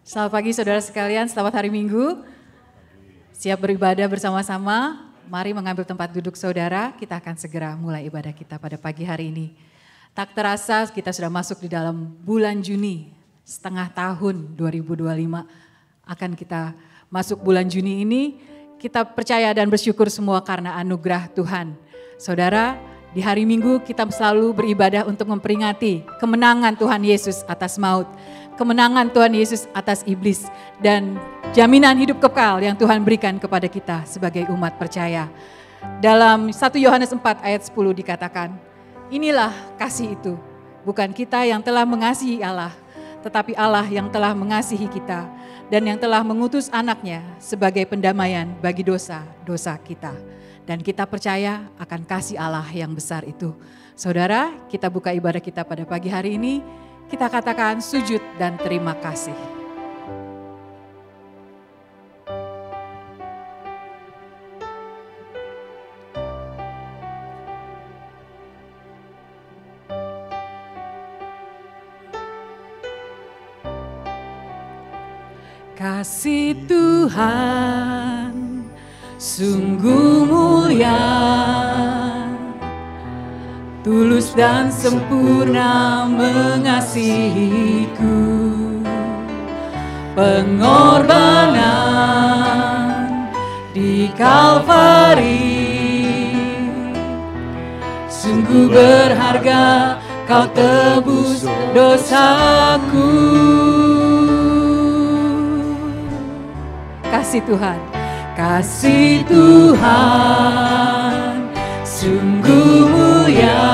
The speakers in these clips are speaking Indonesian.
Selamat pagi saudara sekalian, selamat hari Minggu. Siap beribadah bersama-sama, mari mengambil tempat duduk saudara, kita akan segera mulai ibadah kita pada pagi hari ini. Tak terasa kita sudah masuk di dalam bulan Juni, setengah tahun 2025 akan kita masuk bulan Juni ini. Kita percaya dan bersyukur semua karena anugerah Tuhan. Saudara, di hari Minggu kita selalu beribadah untuk memperingati kemenangan Tuhan Yesus atas maut. Kemenangan Tuhan Yesus atas iblis dan jaminan hidup kekal yang Tuhan berikan kepada kita sebagai umat percaya. Dalam 1 Yohanes 4 ayat 10 dikatakan, inilah kasih itu, bukan kita yang telah mengasihi Allah, tetapi Allah yang telah mengasihi kita dan yang telah mengutus anaknya sebagai pendamaian bagi dosa-dosa kita. Dan kita percaya akan kasih Allah yang besar itu. Saudara, kita buka ibadah kita pada pagi hari ini. Kita katakan sujud dan terima kasih. Kasih Tuhan sungguh mulia, tulus dan sempurna mengasihiku. Pengorbanan di Kalvari sungguh berharga, kau tebus dosaku. Kasih Tuhan, kasih Tuhan sungguh mulia,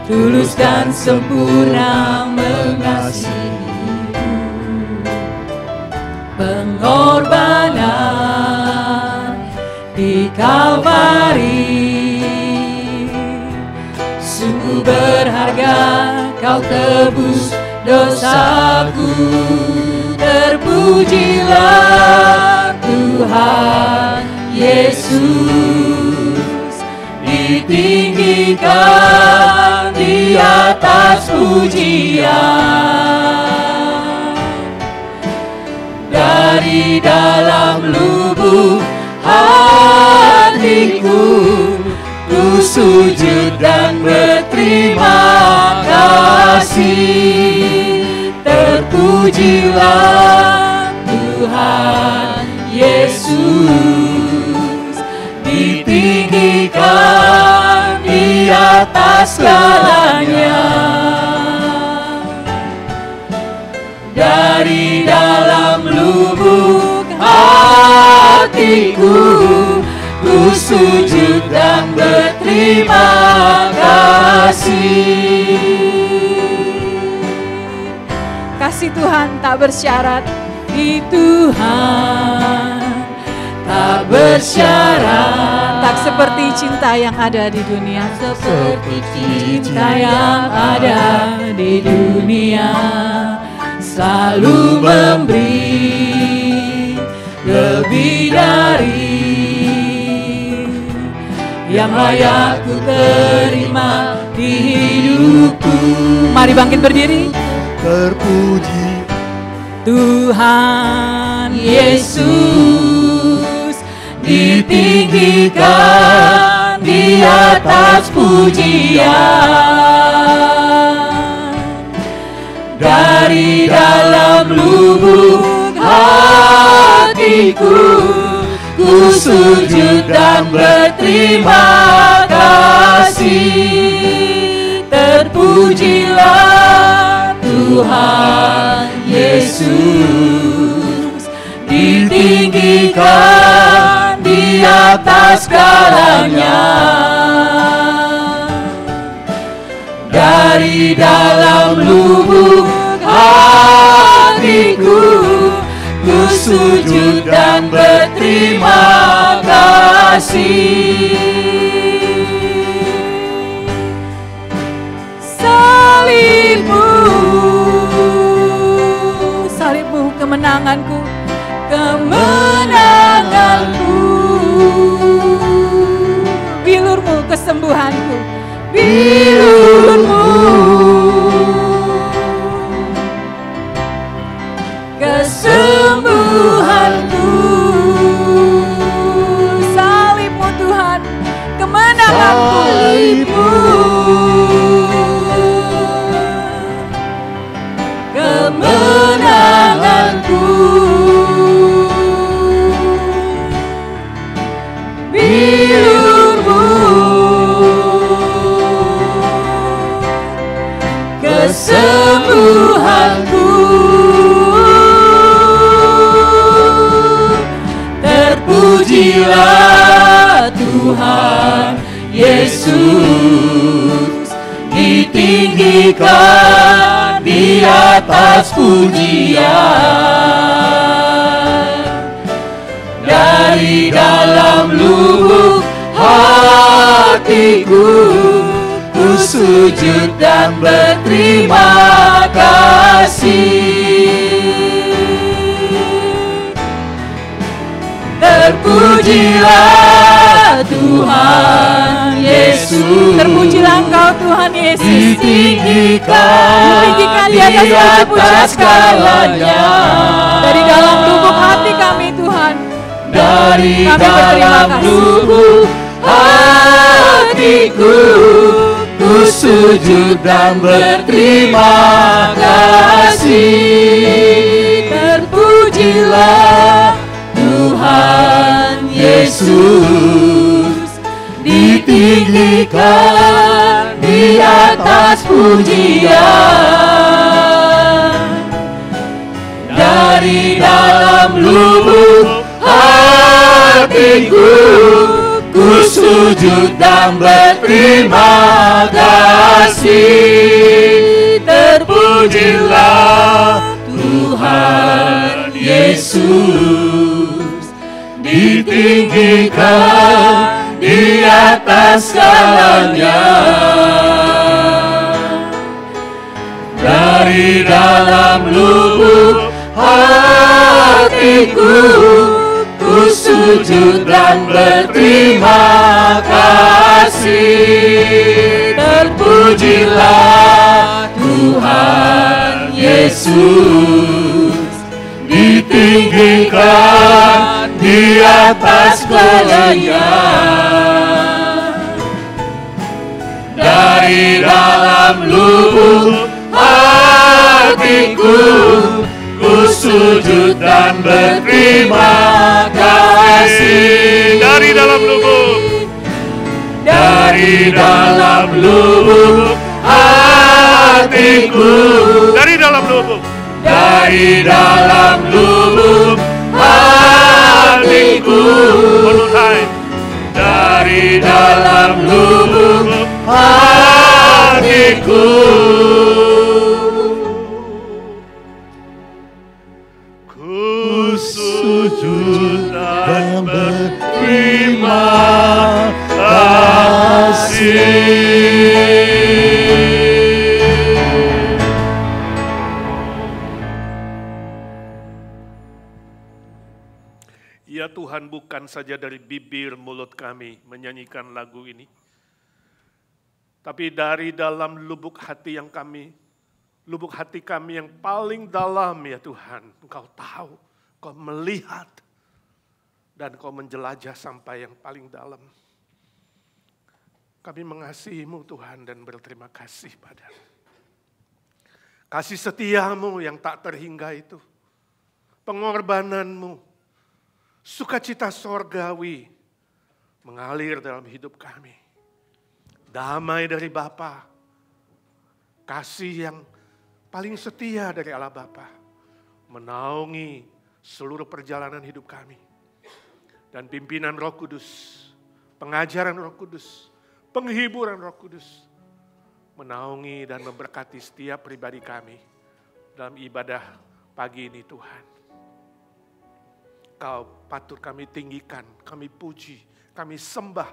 tulus dan sempurna mengasihiku. Pengorbanan di Kalvari sungguh berharga, kau tebus dosaku. Terpujilah Tuhan Yesus, ditinggikan di atas pujian. Dari dalam lubuk hatiku, ku sujud dan berterima kasih. Terpujilah Tuhan Yesus, ditinggikan di atas segalanya. Dari dalam lubuk hatiku, ku sujud dan berterima kasih. Kasih Tuhan tak bersyarat, di Tuhan tak bersyarat. Tak seperti cinta yang ada di dunia, seperti cinta yang ada di dunia. Selalu memberi lebih dari yang layak ku terima di hidupku. Mari bangkit berdiri. Terpuji Tuhan Yesus, ditinggikan di atas pujian. Dari dalam lubuk hatiku, ku sujud dan berterima kasih. Terpujilah Tuhan Yesus, ditinggikan di atas segalanya. Dari dalam lubuk hatiku, ku sujud dan berterima kasih. Salibmu kemenanganku, kemenanganku. Bilurmu kesembuhanku, bilurmu Terpujilah Tuhan Yesus, ditinggikan di atas pujian. Dari dalam lubuk hatiku, ku sujud dan berterima kasih. Terpujilah Tuhan Yesus, Terpujilah Engkau Tuhan Yesus, ditinggikan di atas segalanya. Dari dalam lubuk hati kami Tuhan, dari kami berterima dalam kasih. lubuk hatiku, ku sujud dan berterima kasih. Terpujilah Tuhan Yesus, ditinggikan di atas pujian. Dari dalam lubuk hatiku, ku sujud dan berterima kasih. Terpujilah Tuhan Yesus, ditinggikan di atas segalanya. Dari dalam lubuk hatiku, ku sujud dan berterima kasih. Terpujilah Tuhan Yesus, ditinggikan di atas segalanya. Dari dalam lubuk hatiku, ku sujud dan berterima kasih. Dari dalam lubuk, dari dalam lubuk hatiku, dari dalam lubuk, dari dalam lubuk hatiku, one more time. dari dalam lubuk hatiku, Ku sujud dan berterima kasih. Ya Tuhan, bukan saja dari bibir mulut kami menyanyikan lagu ini, tapi dari dalam lubuk hati kami yang paling dalam ya Tuhan, Engkau tahu, Engkau melihat, dan Engkau menjelajah sampai yang paling dalam. Kami mengasihi-Mu Tuhan dan berterima kasih padamu. Kasih setiamu yang tak terhingga itu, pengorbananmu, sukacita sorgawi mengalir dalam hidup kami. Damai dari Bapa, kasih yang paling setia dari Allah Bapa, menaungi seluruh perjalanan hidup kami. Dan pimpinan Roh Kudus, pengajaran Roh Kudus, penghiburan Roh Kudus, menaungi dan memberkati setiap pribadi kami dalam ibadah pagi ini Tuhan. Kau patut kami tinggikan, kami puji, kami sembah.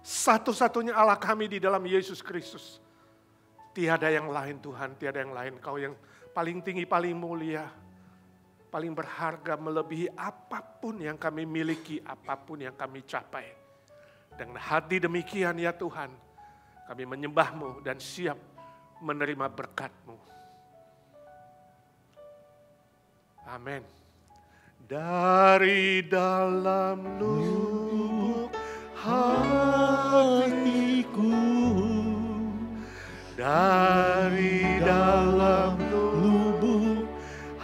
Satu-satunya Allah kami di dalam Yesus Kristus. Tiada yang lain Tuhan, tiada yang lain. Kau yang paling tinggi, paling mulia, paling berharga, melebihi apapun yang kami miliki, apapun yang kami capai. Dengan hati demikian ya Tuhan, kami menyembah-Mu dan siap menerima berkat-Mu. Amin. Dari dalam lubuk hatiku, dari dalam lubuk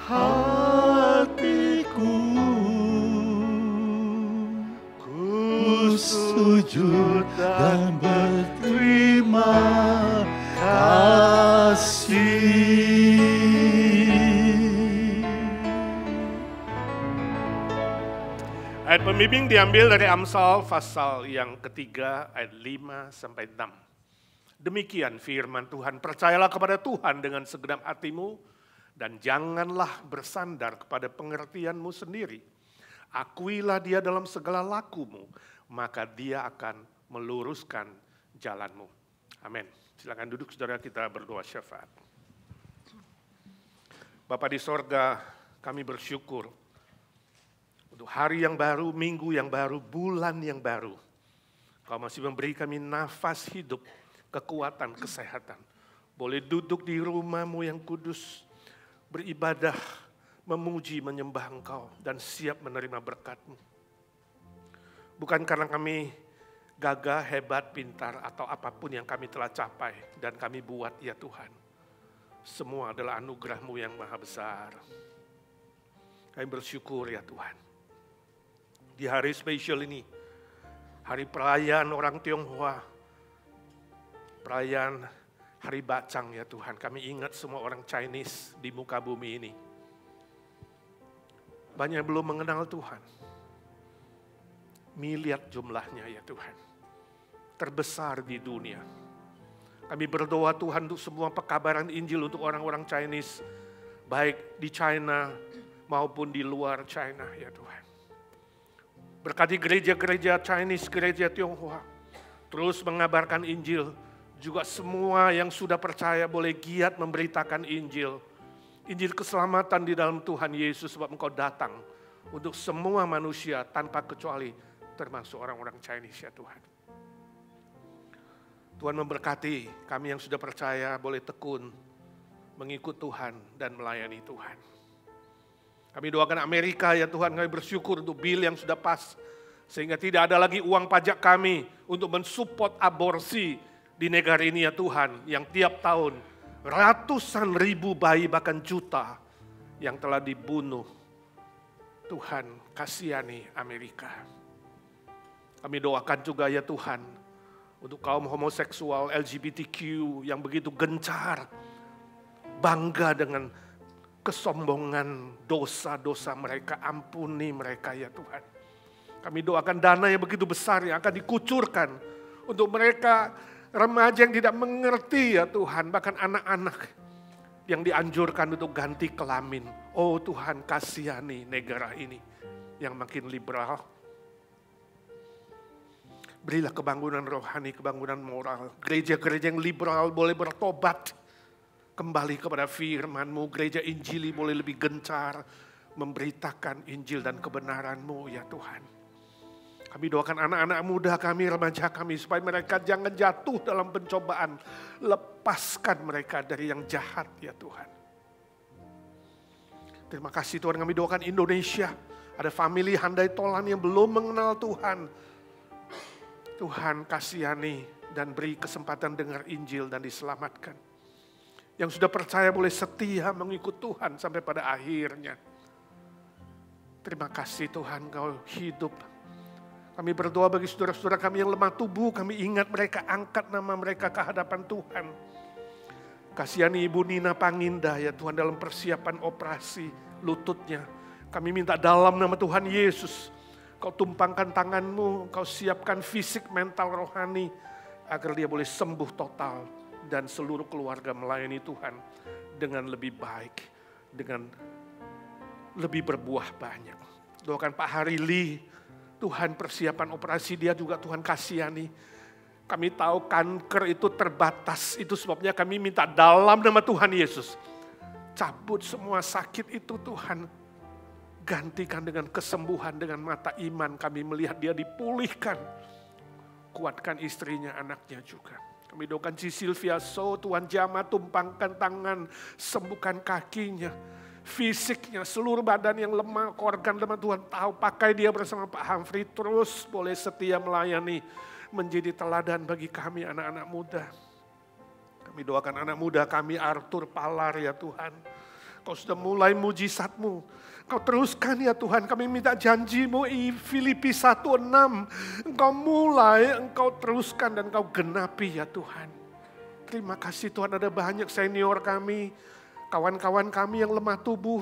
hatiku, ku sujud dan berterima kasih. Ayat pembimbing diambil dari Amsal pasal yang ketiga ayat 5 sampai 6. Demikian firman Tuhan, percayalah kepada Tuhan dengan segenap hatimu dan janganlah bersandar kepada pengertianmu sendiri. Akuilah dia dalam segala lakumu, maka dia akan meluruskan jalanmu. Amin. Silakan duduk saudara, kita berdoa syafaat. Bapa di sorga, kami bersyukur untuk hari yang baru, minggu yang baru, bulan yang baru. Kau masih memberi kami nafas hidup, kekuatan, kesehatan. Boleh duduk di rumah-Mu yang kudus, beribadah, memuji, menyembah Engkau, dan siap menerima berkat-Mu. Bukan karena kami gagah, hebat, pintar, atau apapun yang kami telah capai dan kami buat ya Tuhan. Semua adalah anugerah-Mu yang maha besar. Kami bersyukur ya Tuhan. Di hari spesial ini, hari perayaan orang Tionghoa, perayaan hari Bacang ya Tuhan. Kami ingat semua orang Chinese di muka bumi ini. Banyak yang belum mengenal Tuhan. Miliar jumlahnya ya Tuhan. Terbesar di dunia. Kami berdoa Tuhan untuk semua pekabaran Injil untuk orang-orang Chinese. Baik di China maupun di luar China ya Tuhan. Berkati gereja-gereja Chinese, gereja Tionghoa. Terus mengabarkan Injil. Juga semua yang sudah percaya boleh giat memberitakan Injil. Injil keselamatan di dalam Tuhan Yesus sebab Engkau datang untuk semua manusia tanpa kecuali termasuk orang-orang Chinese ya Tuhan. Tuhan memberkati kami yang sudah percaya boleh tekun mengikut Tuhan dan melayani Tuhan. Kami doakan Amerika ya Tuhan, kami bersyukur untuk bil yang sudah pas. Sehingga tidak ada lagi uang pajak kami untuk mensupport aborsi di negara ini ya Tuhan. Yang tiap tahun ratusan ribu bayi bahkan juta yang telah dibunuh. Tuhan kasihani Amerika. Kami doakan juga ya Tuhan untuk kaum homoseksual LGBTQ yang begitu gencar. Bangga dengan kesombongan dosa-dosa mereka, ampuni mereka ya Tuhan. Kami doakan dana yang begitu besar yang akan dikucurkan untuk mereka remaja yang tidak mengerti ya Tuhan, bahkan anak-anak yang dianjurkan untuk ganti kelamin. Oh Tuhan kasihani negara ini yang makin liberal. Berilah kebangunan rohani, kebangunan moral. Gereja-gereja yang liberal boleh bertobat. Kembali kepada firman-Mu, gereja Injili boleh lebih gencar memberitakan Injil dan kebenaran-Mu ya Tuhan. Kami doakan anak-anak muda kami, remaja kami supaya mereka jangan jatuh dalam pencobaan. Lepaskan mereka dari yang jahat ya Tuhan. Terima kasih Tuhan, kami doakan Indonesia. Ada family Handai Tolan yang belum mengenal Tuhan. Tuhan kasihani dan beri kesempatan dengar Injil dan diselamatkan. Yang sudah percaya boleh setia mengikut Tuhan sampai pada akhirnya. Terima kasih Tuhan Kau hidup. Kami berdoa bagi saudara-saudara kami yang lemah tubuh. Kami ingat mereka, angkat nama mereka ke hadapan Tuhan. Kasihani Ibu Nina Panginda ya Tuhan dalam persiapan operasi lututnya. Kami minta dalam nama Tuhan Yesus. Kau tumpangkan tangan-Mu, Kau siapkan fisik, mental, rohani. Agar dia boleh sembuh total. Dan seluruh keluarga melayani Tuhan dengan lebih baik, dengan lebih berbuah banyak. Doakan Pak Harili, Tuhan persiapan operasi dia juga Tuhan kasihani. Kami tahu kanker itu terbatas, itu sebabnya kami minta dalam nama Tuhan Yesus. Cabut semua sakit itu Tuhan. Gantikan dengan kesembuhan, dengan mata iman kami melihat dia dipulihkan. Kuatkan istrinya, anaknya juga. Kami doakan si Sylvia So, Tuhan jamah tumpangkan tangan, sembuhkan kakinya, fisiknya, seluruh badan yang lemah, organ lemah Tuhan tahu, pakai dia bersama Pak Humphrey, terus boleh setia melayani, menjadi teladan bagi kami anak-anak muda. Kami doakan anak muda kami Arthur Palar ya Tuhan, Kau sudah mulai mujizat-Mu. Kau teruskan ya Tuhan, kami minta janji-Mu Filipi 1:6. Engkau mulai, Engkau teruskan dan Engkau genapi ya Tuhan. Terima kasih Tuhan, ada banyak senior kami, kawan-kawan kami yang lemah tubuh.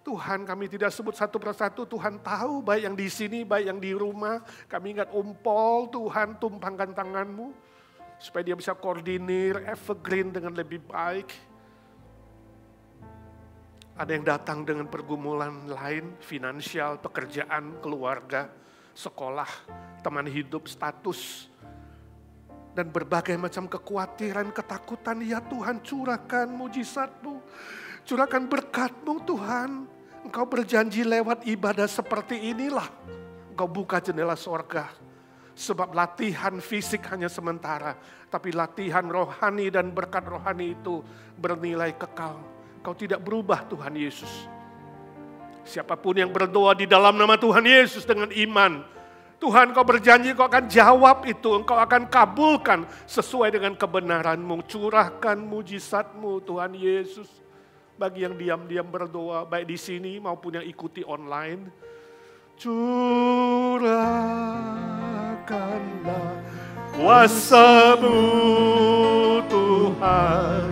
Tuhan, kami tidak sebut satu persatu, Tuhan tahu baik yang di sini, baik yang di rumah. Kami ingat umpol, Tuhan tumpangkan tangan-Mu, supaya dia bisa koordinir, evergreen dengan lebih baik. Ada yang datang dengan pergumulan lain, finansial, pekerjaan, keluarga, sekolah, teman hidup, status, dan berbagai macam kekhawatiran, ketakutan. Ya Tuhan, curahkan mujizat-Mu, curahkan berkat-Mu Tuhan. Engkau berjanji lewat ibadah seperti inilah Engkau buka jendela sorga. Sebab latihan fisik hanya sementara, tapi latihan rohani dan berkat rohani itu bernilai kekal. Kau tidak berubah Tuhan Yesus. Siapapun yang berdoa di dalam nama Tuhan Yesus dengan iman, Tuhan, Kau berjanji Kau akan jawab itu, Engkau akan kabulkan sesuai dengan kebenaran-Mu. Curahkan mujizat-Mu Tuhan Yesus. Bagi yang diam-diam berdoa, baik di sini maupun yang ikuti online. Curahkanlah kuasa-Mu Tuhan.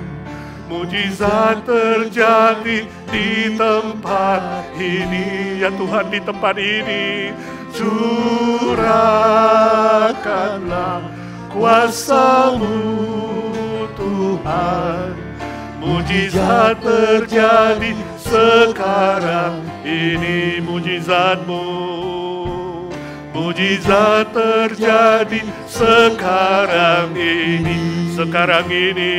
Mujizat terjadi di tempat ini. Ya Tuhan, di tempat ini. Curahkanlah kuasa-Mu Tuhan. Mujizat terjadi sekarang ini, mujizat-Mu. Mujizat terjadi sekarang ini, sekarang ini.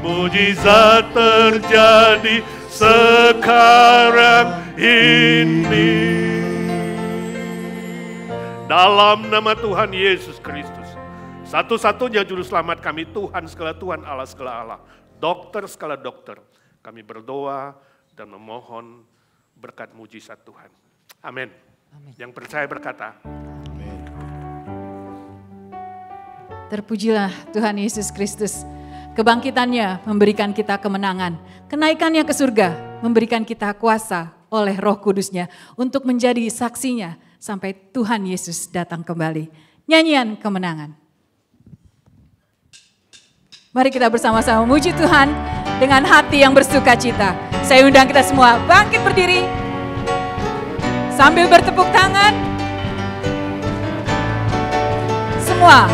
Mujizat terjadi sekarang ini. Dalam nama Tuhan Yesus Kristus. Satu-satunya juru selamat kami, Tuhan segala Tuhan, Allah segala Allah, dokter segala dokter. Kami berdoa dan memohon berkat mujizat Tuhan. Amin. Yang percaya berkata, amin. Terpujilah Tuhan Yesus Kristus. Kebangkitannya memberikan kita kemenangan. Kenaikannya ke surga memberikan kita kuasa oleh Roh Kudusnya untuk menjadi saksinya sampai Tuhan Yesus datang kembali. Nyanyian kemenangan. Mari kita bersama-sama memuji Tuhan dengan hati yang bersuka cita. Saya undang kita semua bangkit berdiri sambil bertepuk tangan. Semua.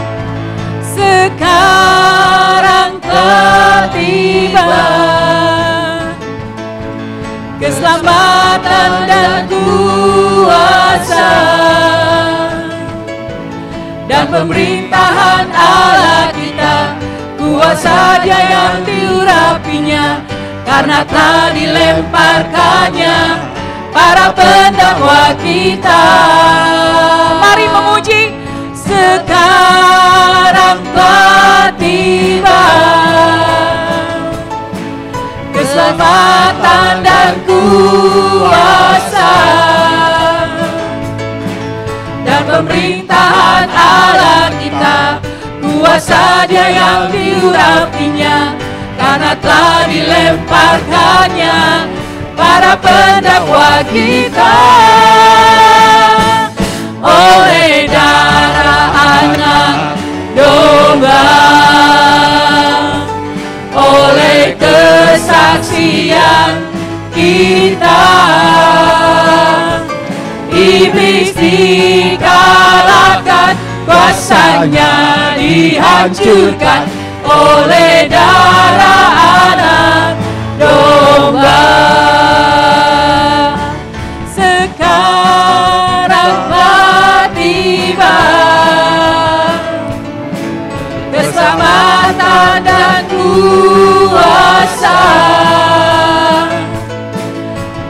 Sekarang telah tiba keselamatan dan kuasa dan pemerintahan Allah kita. Kuasa Dia yang diurapinya, karena telah dilemparkannya para pendakwa kita. Mari memuji. Sekarang telah tiba keselamatan dan kuasa dan pemerintahan Allah kita. Kuasa Dia yang diurapinya, karena telah dilemparkannya para pendakwa kita. Oleh darah anak domba, oleh kesaksian kita, iblis dikalahkan, kuasanya dihancurkan oleh darah anak domba. Sekarang telah tiba keselamatan dan kuasa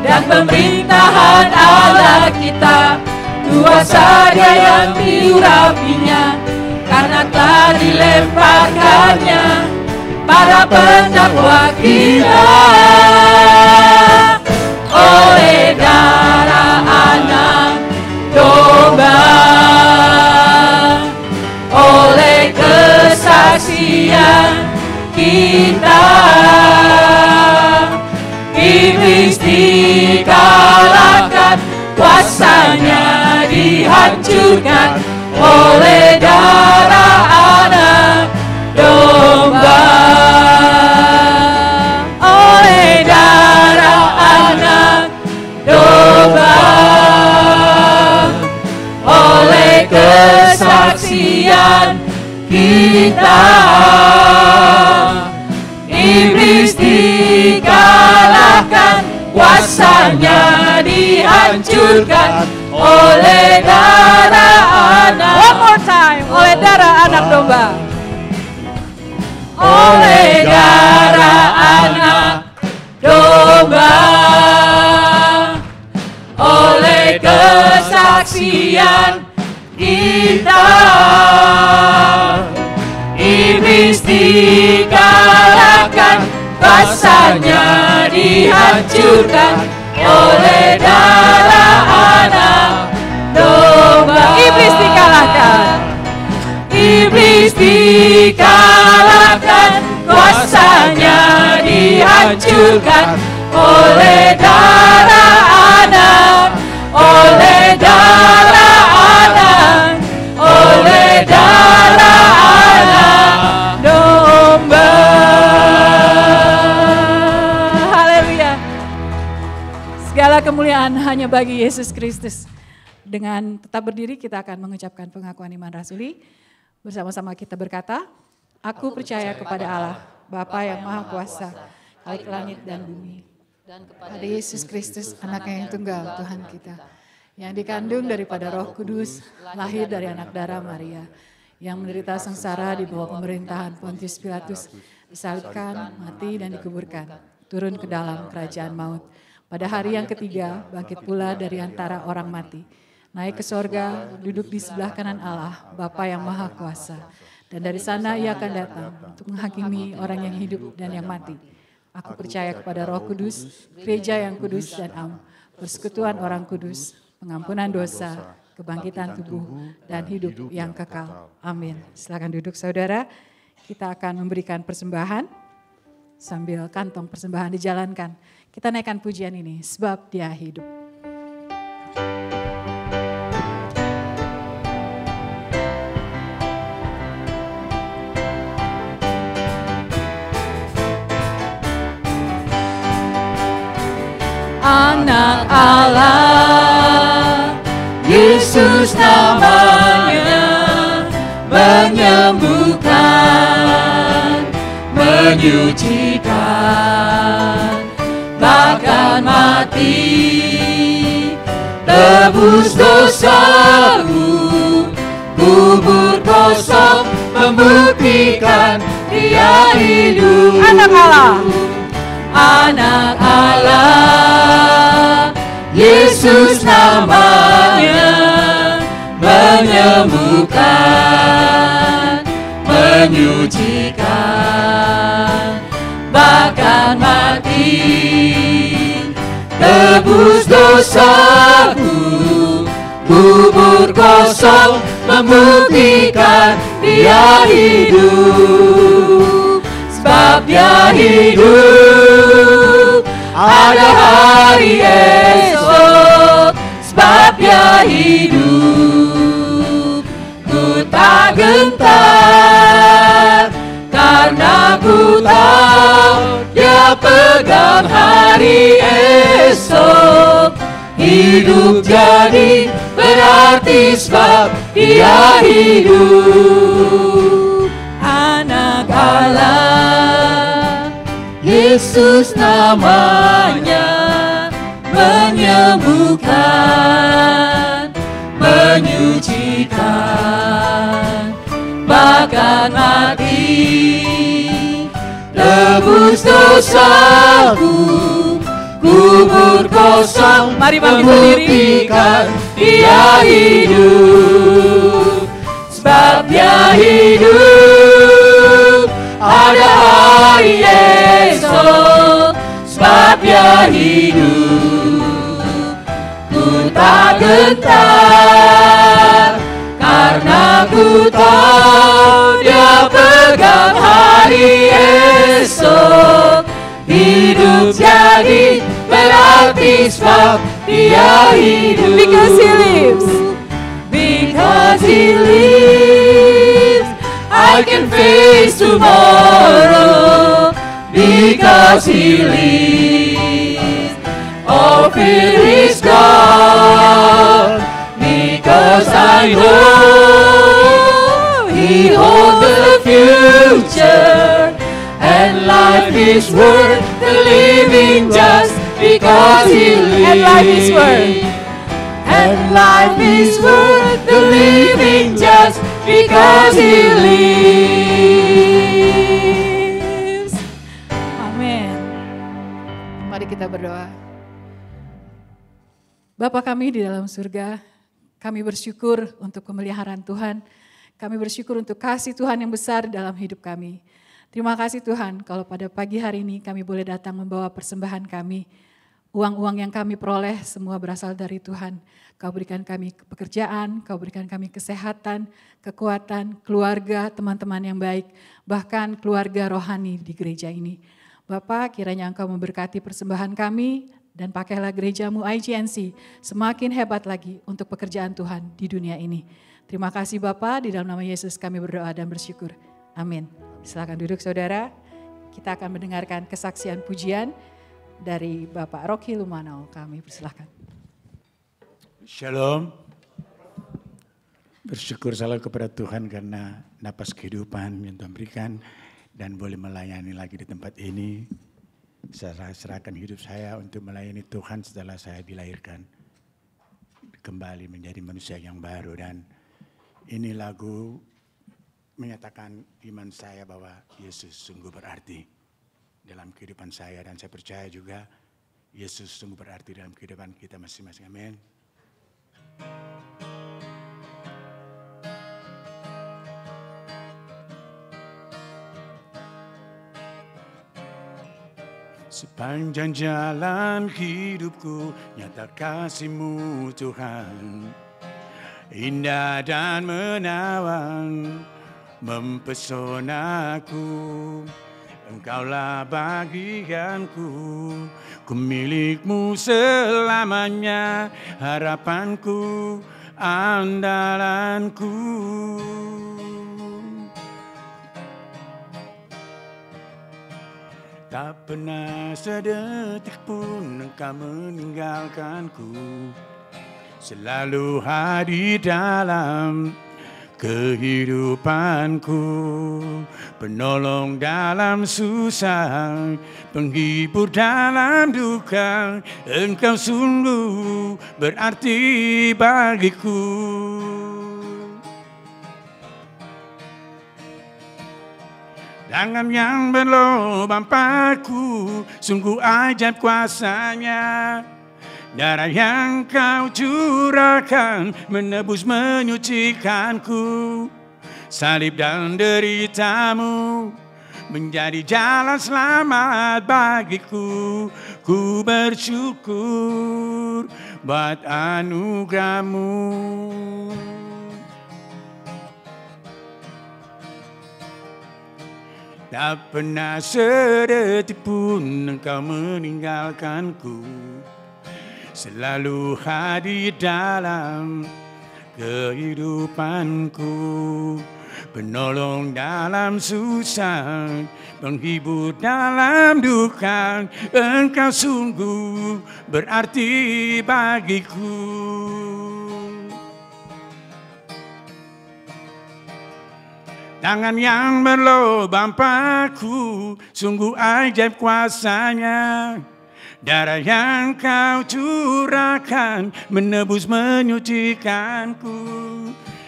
dan pemerintahan Allah kita. Kuasa Dia yang diurapinya, karena telah dilemparkannya para pendakwa kita. Oleh darah anak domba, oleh kesaksian kita, iblis dikalahkan, kuasanya dihancurkan oleh darah anak domba. Oleh darah anak kita. Iblis dikalahkan, kuasanya dihancurkan oleh darah anak. One more time, oleh darah anak domba. Oleh darah anak domba, oleh kesaksian kita. Iblis dikalahkan, kuasanya dihancurkan oleh darah anak domba. Iblis dikalahkan. Iblis dikalahkan, kuasanya dihancurkan oleh darah anak, oleh darah anak, oleh darah anak domba. Haleluya. Segala kemuliaan hanya bagi Yesus Kristus. Dengan tetap berdiri kita akan mengucapkan pengakuan iman rasuli. Bersama-sama kita berkata, aku percaya kepada Allah, Bapa yang Maha Kuasa, Khalik langit dan bumi. Dan kepada Yesus Kristus, anaknya yang tunggal, Tuhan kita. Yang dikandung daripada Roh Kudus, lahir dari anak darah Maria. Yang menderita sengsara di bawah pemerintahan Pontius Pilatus, disalibkan, mati dan dikuburkan. Turun ke dalam kerajaan maut. Pada hari yang ketiga, bangkit pula dari antara orang mati. Naik ke sorga, duduk di sebelah kanan Allah, Bapa yang Maha Kuasa. Dan dari sana ia akan datang untuk menghakimi orang yang hidup dan yang mati. Aku percaya kepada Roh Kudus, gereja yang kudus dan am, persekutuan orang kudus, pengampunan dosa, kebangkitan tubuh, dan hidup yang kekal. Amin. Silakan duduk saudara, kita akan memberikan persembahan, sambil kantong persembahan dijalankan. Kita naikkan pujian ini, sebab Dia hidup. Anak Allah, Yesus namanya, menyembuhkan, menyucikan, bahkan mati, tebus dosaku, kubur kosong, membuktikan Dia hidup. Anak Allah, Anak Allah, Yesus namanya, menyembuhkan, menyucikan, bahkan mati, tebus dosaku, kubur kosong, membuktikan Dia hidup. Sebab Dia hidup, ada hari esok. Sebab Dia hidup, ku tak gentar, karena ku tahu Dia pegang hari esok. Hidup jadi berarti sebab Dia hidup. Anak Allah, Yesus namanya, menyembuhkan, menyucikan, bahkan mati, tebus dosaku, kubur kosong, mari bangkit berdiri. membuktikan Dia hidup. Sebab Dia hidup, ada hari esok. Sebab Dia hidup, ku tak gentar, karena ku tahu Dia pegang hari esok. Hidup jadi berarti sebab Dia hidup. Because He lives. Because He lives, I can face tomorrow. Because He lives, all fear is gone. Because I know He holds the is worth the living just because He lives. And life is worth. And life is worth the living just because He lives. Amin. Mari kita berdoa. Bapa kami di dalam surga, kami bersyukur untuk pemeliharaan Tuhan. Kami bersyukur untuk kasih Tuhan yang besar dalam hidup kami. Terima kasih Tuhan kalau pada pagi hari ini kami boleh datang membawa persembahan kami. Uang-uang yang kami peroleh semua berasal dari Tuhan. Kau berikan kami pekerjaan, Kau berikan kami kesehatan, kekuatan, keluarga, teman-teman yang baik, bahkan keluarga rohani di gereja ini. Bapa, kiranya Engkau memberkati persembahan kami dan pakailah gerejamu IGNC semakin hebat lagi untuk pekerjaan Tuhan di dunia ini. Terima kasih Bapa, di dalam nama Yesus kami berdoa dan bersyukur. Amin. Silakan duduk saudara, kita akan mendengarkan kesaksian pujian dari Bapak Rocky Lumanau. Kami persilahkan. Shalom. Bersyukur selalu kepada Tuhan karena napas kehidupan yang Tuhan berikan dan boleh melayani lagi di tempat ini. Saya serahkan hidup saya untuk melayani Tuhan setelah saya dilahirkan. Kembali menjadi manusia yang baru dan ini lagu menyatakan iman saya bahwa Yesus sungguh berarti dalam kehidupan saya dan saya percaya juga Yesus sungguh berarti dalam kehidupan kita masing-masing. Amin. Sepanjang jalan hidupku nyata kasih-Mu Tuhan, indah dan menawan mempesonaku. Engkaulah bagianku, ku milik-Mu selamanya, harapanku, andalanku. Tak pernah sedetik pun Engkau meninggalkanku, selalu hadir dalam kehidupanku, penolong dalam susah, penghibur dalam duka. Engkau sungguh berarti bagiku. Tangan yang berlubang paku, sungguh ajaib kuasanya. Darah yang Kau curahkan menebus menyucikanku. Salib dan derita-Mu menjadi jalan selamat bagiku. Ku bersyukur buat anugerah-Mu. Tak pernah sedetik pun Engkau meninggalkanku, selalu hadir dalam kehidupanku, penolong dalam susah, penghibur dalam duka. Engkau sungguh berarti bagiku. Tangan yang berlubang paku, sungguh ajaib kuasanya. Darah yang Kau curahkan menebus menyucikanku.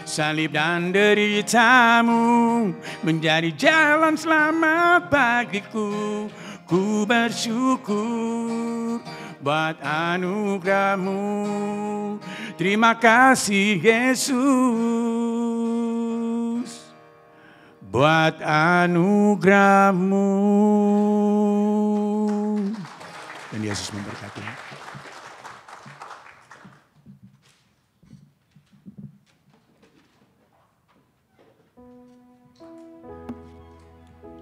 Salib dan derita-Mu menjadi jalan selamat bagiku. Ku bersyukur buat anugerah-Mu. Terima kasih Yesus buat anugerah-Mu. Dan Yesus memberkati.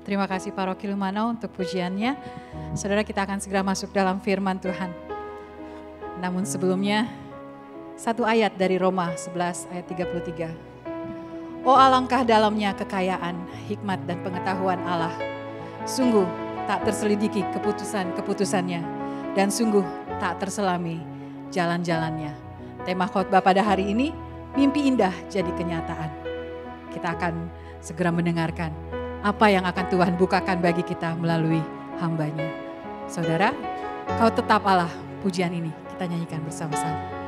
Terima kasih Pak Rocky Lumanau untuk pujiannya. Saudara, kita akan segera masuk dalam firman Tuhan. Namun sebelumnya, satu ayat dari Roma 11 ayat 33. Oh alangkah dalamnya kekayaan, hikmat dan pengetahuan Allah. Sungguh tak terselidiki keputusan-keputusannya, dan sungguh tak terselami jalan-jalannya. Tema khotbah pada hari ini, mimpi indah jadi kenyataan. Kita akan segera mendengarkan apa yang akan Tuhan bukakan bagi kita melalui hamba-Nya. Saudara, Kau tetap Allah, pujian ini kita nyanyikan bersama-sama.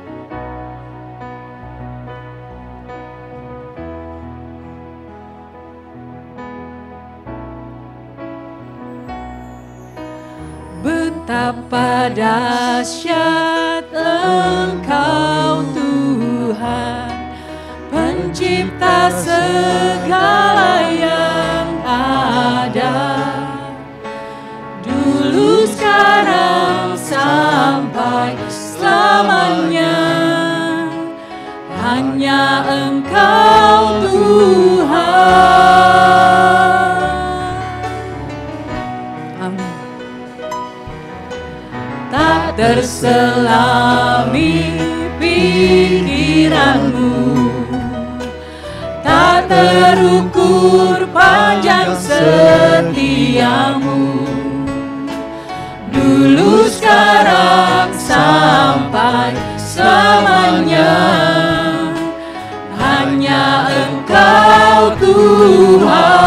Betapa dahsyat Engkau Tuhan, Pencipta segala yang ada, dulu sekarang sampai selamanya, hanya Engkau Tuhan. Tak terselami pikiranmu, tak terukur panjang setiamu, dulu sekarang sampai selamanya, hanya Engkau Tuhan.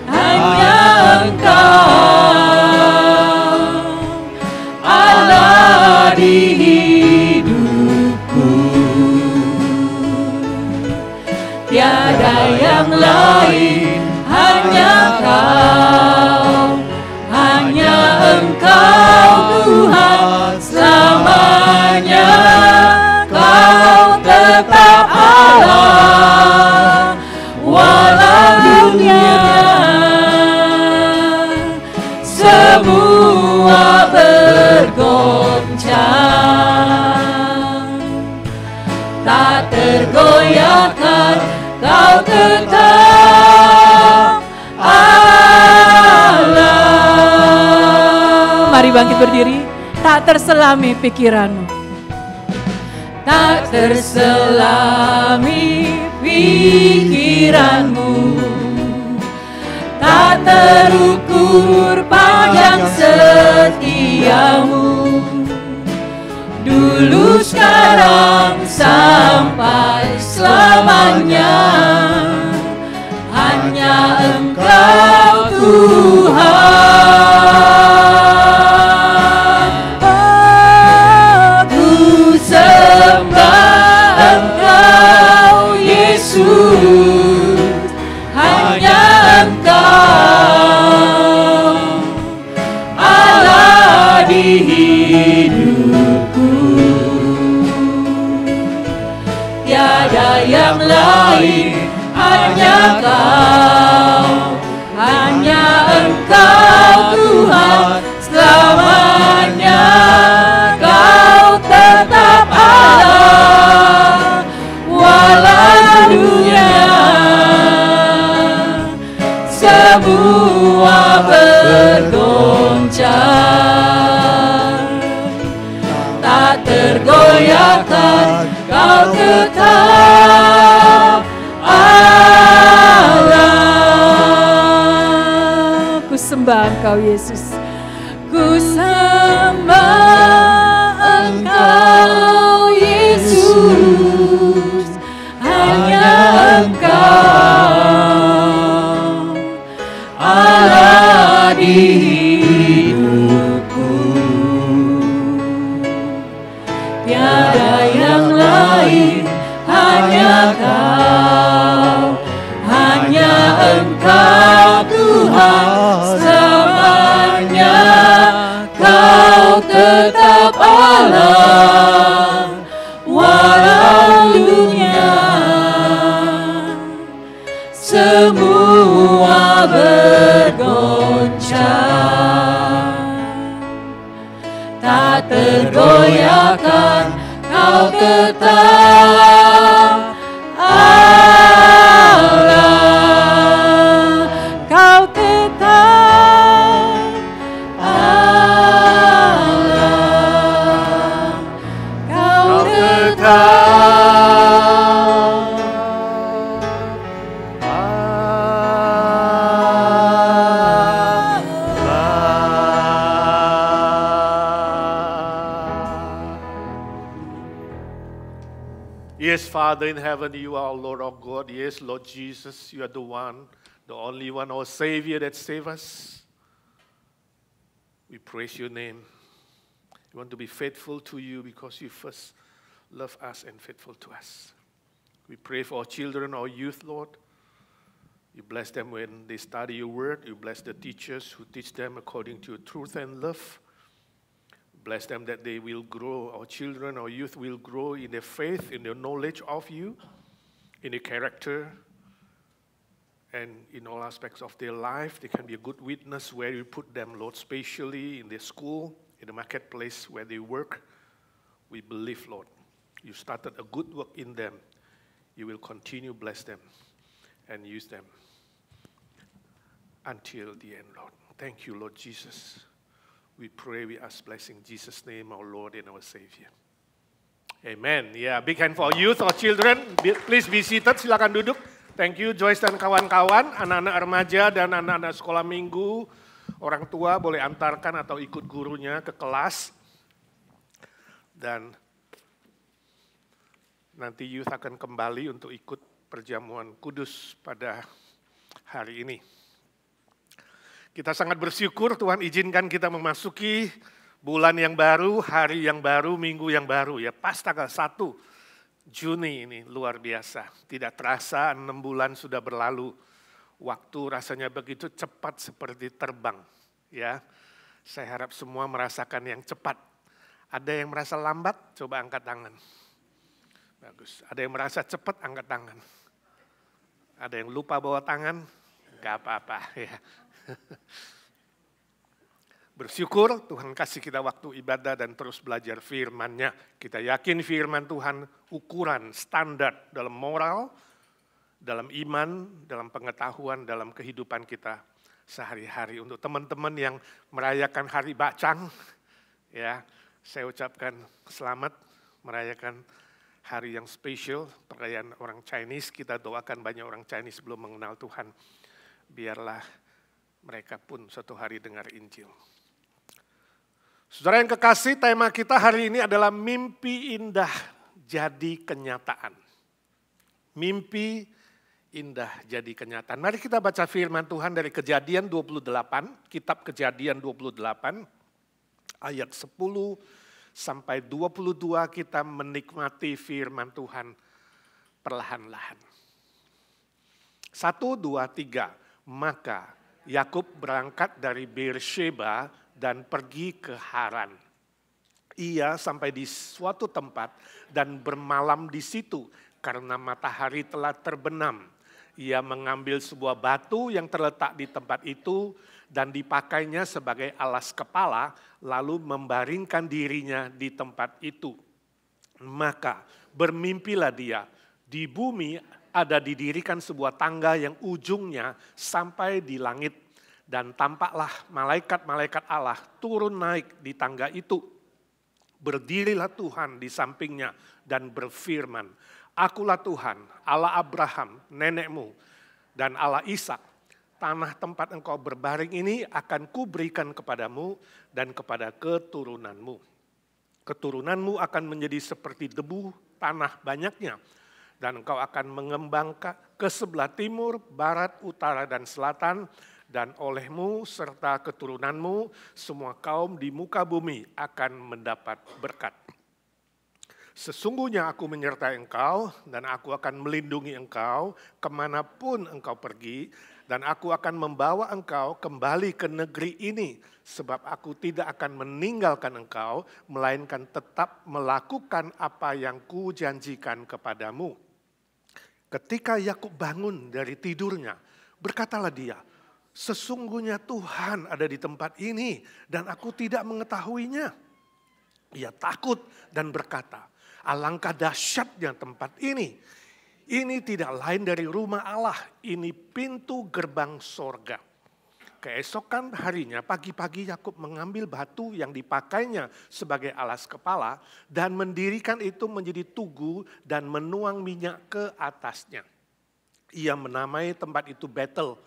Hanya Engkau Allah di hidupku, tiada yang lain, hanya Kau, hanya Engkau Tuhan selamanya. Kau tetap Allah walau dunia semua bergoncang, tak tergoyahkan, Kau tetap Allah. Mari bangkit berdiri. Tak terselami pikiranmu, tak terselami pikiranmu, tak terukur panjang setiamu, dulu sekarang sampai selamanya, hanya Engkau Tuhan. Aku sembah Engkau Yesus, hanya Engkau Allah di hidupku, tiada yang lain, hanya Kau, hanya Engkau Tuhan selamanya. Kau tetap Allah walau dunia semua bergoncang, tak tergoyahkan, Kau tetap Allah. Ku sembah Engkau Yesus, ku sembah Engkau Yesus, hanya Engkau Allah di hidupku, tiada yang lain, hanya Kau, hanya Engkau Tuhan selamanya. Kau tetap Allah walau dunia semua bergoncang, tak tergoyahkan, Kau tetap Allah. Kau tetap Allah. Kau tetap Yes, Father in heaven, you are Lord of God. Yes, Lord Jesus, you are the one, the only one, our Savior that saves us. We praise your name. We want to be faithful to you because you first love us and faithful to us. We pray for our children, our youth, Lord. You bless them when they study your word. You bless the teachers who teach them according to your truth and love. Bless them that they will grow, our children, our youth will grow in their faith, in their knowledge of you, in their character, and in all aspects of their life. They can be a good witness where you put them, Lord, spatially in their school, in the marketplace where they work. We believe, Lord, you started a good work in them. You will continue bless them and use them until the end, Lord. Thank you, Lord Jesus. We pray, we ask blessing in Jesus' name, our Lord and our Savior. Amen. Yeah, big hand for youth or children. Please be seated, silakan duduk. Thank you Joyce dan kawan-kawan, anak-anak remaja dan anak-anak sekolah minggu. Orang tua boleh antarkan atau ikut gurunya ke kelas. Dan nanti youth akan kembali untuk ikut perjamuan kudus pada hari ini. Kita sangat bersyukur Tuhan izinkan kita memasuki bulan yang baru, hari yang baru, minggu yang baru. Ya pas tanggal 1 Juni ini luar biasa. Tidak terasa 6 bulan sudah berlalu. Waktu rasanya begitu cepat seperti terbang. Ya, saya harap semua merasakan yang cepat. Ada yang merasa lambat? Coba angkat tangan. Bagus. Ada yang merasa cepat? Angkat tangan. Ada yang lupa bawa tangan? Gak apa-apa ya. Bersyukur Tuhan kasih kita waktu ibadah dan terus belajar firman-Nya. Kita yakin firman Tuhan ukuran, standar dalam moral, dalam iman, dalam pengetahuan, dalam kehidupan kita sehari-hari. Untuk teman-teman yang merayakan Hari Bacang, ya, saya ucapkan selamat merayakan hari yang spesial, perayaan orang Chinese. Kita doakan banyak orang Chinese belum mengenal Tuhan. Biarlah mereka pun suatu hari dengar Injil. Saudara yang kekasih, tema kita hari ini adalah mimpi indah jadi kenyataan. Mimpi indah jadi kenyataan. Mari kita baca firman Tuhan dari Kejadian 28, kitab Kejadian 28, ayat 10 sampai 22 kita menikmati firman Tuhan perlahan-lahan. 1, 2, 3, maka Yakub berangkat dari Beersheba dan pergi ke Haran. Ia sampai di suatu tempat dan bermalam di situ karena matahari telah terbenam. Ia mengambil sebuah batu yang terletak di tempat itu dan dipakainya sebagai alas kepala, lalu membaringkan dirinya di tempat itu. Maka bermimpilah dia, di bumi ada didirikan sebuah tangga yang ujungnya sampai di langit. Dan tampaklah malaikat-malaikat Allah turun naik di tangga itu. Berdirilah Tuhan di sampingnya dan berfirman, Akulah Tuhan, Allah Abraham, nenekmu, dan Allah Ishak. Tanah tempat engkau berbaring ini akan kuberikan kepadamu dan kepada keturunanmu. Keturunanmu akan menjadi seperti debu tanah banyaknya. Dan engkau akan mengembangkan ke sebelah timur, barat, utara, dan selatan. Dan olehmu serta keturunanmu, semua kaum di muka bumi akan mendapat berkat. Sesungguhnya aku menyertai engkau, dan aku akan melindungi engkau kemanapun engkau pergi. Dan aku akan membawa engkau kembali ke negeri ini, sebab aku tidak akan meninggalkan engkau, melainkan tetap melakukan apa yang kujanjikan kepadamu. Ketika Yakub bangun dari tidurnya, berkatalah dia, sesungguhnya Tuhan ada di tempat ini dan aku tidak mengetahuinya. Ia takut dan berkata, alangkah dahsyatnya tempat ini. Ini tidak lain dari rumah Allah, ini pintu gerbang sorga. Keesokan harinya pagi-pagi Yakub mengambil batu yang dipakainya sebagai alas kepala dan mendirikan itu menjadi tugu dan menuang minyak ke atasnya. Ia menamai tempat itu Betel.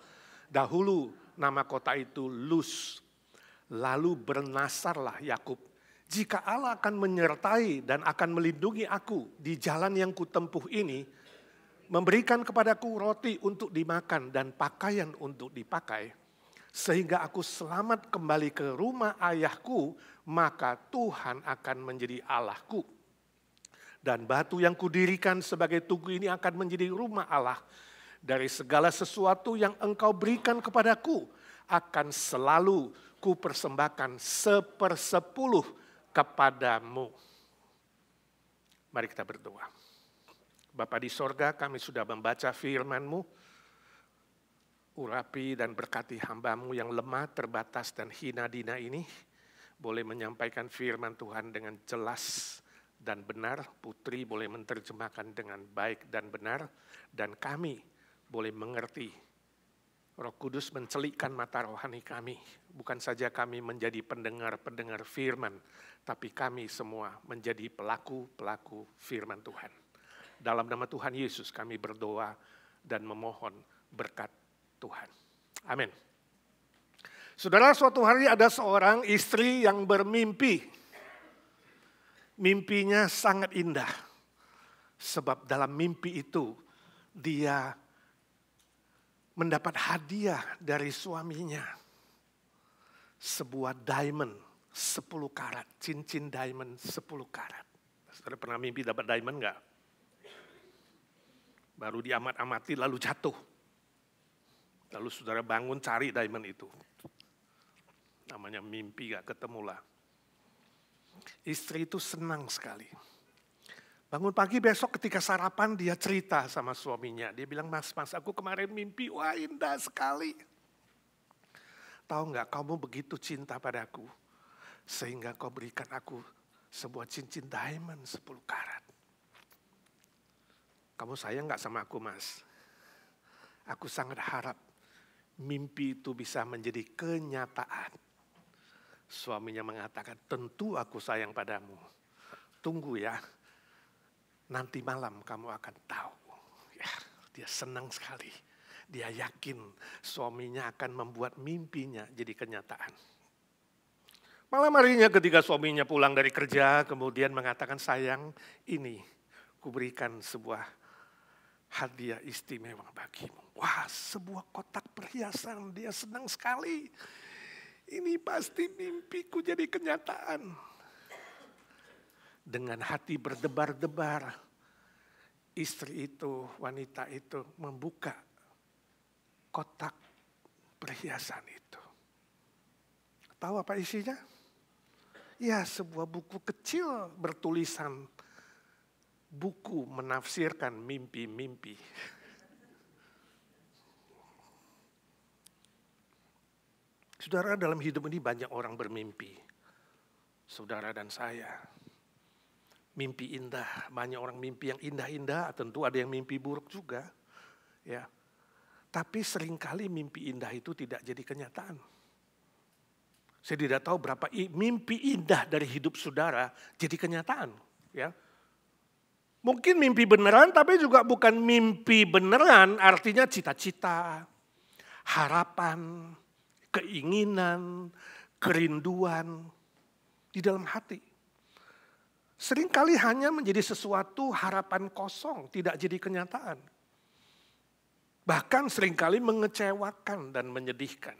Dahulu nama kota itu Luz. Lalu bernasarlah Yakub. Jika Allah akan menyertai dan akan melindungi aku di jalan yang kutempuh ini, memberikan kepadaku roti untuk dimakan dan pakaian untuk dipakai, sehingga aku selamat kembali ke rumah ayahku, maka Tuhan akan menjadi Allahku. Dan batu yang kudirikan sebagai tugu ini akan menjadi rumah Allah. Dari segala sesuatu yang engkau berikan kepadaku, akan selalu kupersembahkan 1/10 kepadamu. Mari kita berdoa. Bapa di sorga, kami sudah membaca firman-Mu. Urapi dan berkati hamba-Mu yang lemah, terbatas, dan hina dina ini. Boleh menyampaikan firman Tuhan dengan jelas dan benar. Putri boleh menerjemahkan dengan baik dan benar. Dan kami boleh mengerti. Roh Kudus mencelikkan mata rohani kami. Bukan saja kami menjadi pendengar-pendengar firman, tapi kami semua menjadi pelaku-pelaku firman Tuhan. Dalam nama Tuhan Yesus kami berdoa dan memohon berkat Tuhan. Amin. Saudara, suatu hari ada seorang istri yang bermimpi. Mimpinya sangat indah. Sebab dalam mimpi itu dia mendapat hadiah dari suaminya. Sebuah diamond 10 karat, cincin diamond 10 karat. Saudara pernah mimpi dapat diamond enggak? Baru diamat-amati lalu jatuh. Lalu saudara bangun cari diamond itu. Namanya mimpi gak ketemulah. Istri itu senang sekali. Bangun pagi besok ketika sarapan dia cerita sama suaminya. Dia bilang, mas aku kemarin mimpi, wah indah sekali. Tahu nggak, kamu begitu cinta padaku. Sehingga kau berikan aku sebuah cincin diamond 10 karat. Kamu sayang nggak sama aku, mas? Aku sangat harap mimpi itu bisa menjadi kenyataan. Suaminya mengatakan, tentu aku sayang padamu. Tunggu ya. Nanti malam kamu akan tahu. Ya, dia senang sekali. Dia yakin suaminya akan membuat mimpinya jadi kenyataan. Malam harinya ketika suaminya pulang dari kerja, kemudian mengatakan, sayang, ini kuberikan sebuah hadiah istimewa bagimu. Wah, sebuah kotak perhiasan. Dia senang sekali. Ini pasti mimpiku jadi kenyataan. Dengan hati berdebar-debar, istri itu, wanita itu membuka kotak perhiasan itu. Tahu apa isinya? Ya, sebuah buku kecil bertulisan, buku menafsirkan mimpi-mimpi. Saudara, dalam hidup ini banyak orang bermimpi. Saudara dan saya. Mimpi indah, banyak orang mimpi yang indah-indah, tentu ada yang mimpi buruk juga. Ya. Tapi seringkali mimpi indah itu tidak jadi kenyataan. Saya tidak tahu berapa mimpi indah dari hidup saudara jadi kenyataan. Ya. Mungkin mimpi beneran, tapi juga bukan mimpi beneran, artinya cita-cita, harapan, keinginan, kerinduan di dalam hati. Seringkali hanya menjadi sesuatu harapan kosong, tidak jadi kenyataan. Bahkan seringkali mengecewakan dan menyedihkan.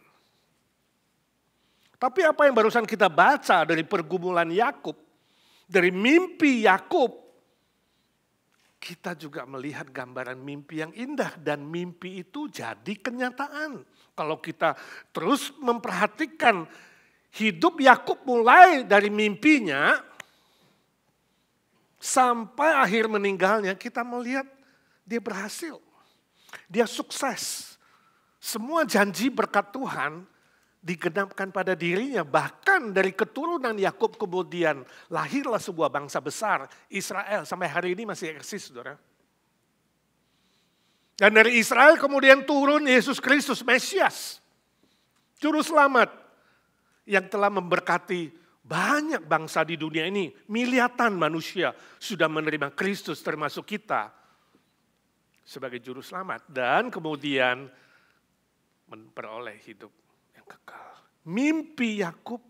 Tapi apa yang barusan kita baca dari pergumulan Yakub, dari mimpi Yakub, kita juga melihat gambaran mimpi yang indah dan mimpi itu jadi kenyataan. Kalau kita terus memperhatikan hidup Yakub mulai dari mimpinya, sampai akhir meninggalnya kita melihat dia berhasil. Dia sukses. Semua janji berkat Tuhan digenapkan pada dirinya. Bahkan dari keturunan Yakub kemudian lahirlah sebuah bangsa besar, Israel. Sampai hari ini masih eksis, saudara. Dan dari Israel kemudian turun Yesus Kristus, Mesias. Juru selamat yang telah memberkati banyak bangsa di dunia ini, miliatan manusia sudah menerima Kristus termasuk kita sebagai juru selamat. Dan kemudian memperoleh hidup yang kekal. Mimpi Yakub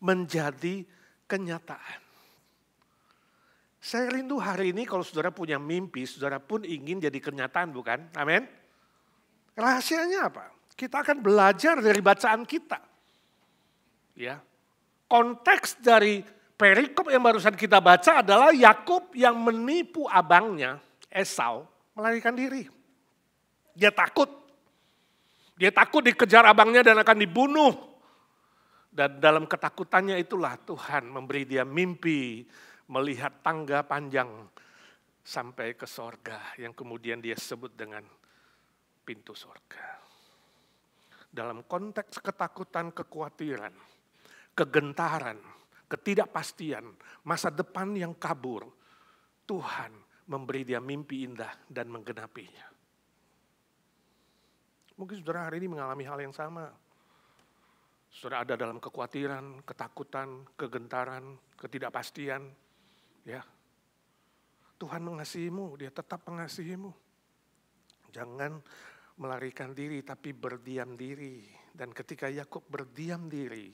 menjadi kenyataan. Saya rindu hari ini kalau saudara punya mimpi, saudara pun ingin jadi kenyataan, bukan? Amin. Rahasianya apa? Kita akan belajar dari bacaan kita. Ya. Konteks dari perikop yang barusan kita baca adalah Yakub yang menipu abangnya Esau melarikan diri. Dia takut. Dia takut dikejar abangnya dan akan dibunuh. Dan dalam ketakutannya itulah Tuhan memberi dia mimpi melihat tangga panjang sampai ke sorga yang kemudian dia sebut dengan pintu sorga. Dalam konteks ketakutan, kekhawatiran, kegentaran, ketidakpastian, masa depan yang kabur, Tuhan memberi dia mimpi indah dan menggenapinya. Mungkin saudara hari ini mengalami hal yang sama. Saudara ada dalam kekhawatiran, ketakutan, kegentaran, ketidakpastian. Ya, Tuhan mengasihimu, dia tetap mengasihimu. Jangan melarikan diri tapi berdiam diri. Dan ketika Yakub berdiam diri,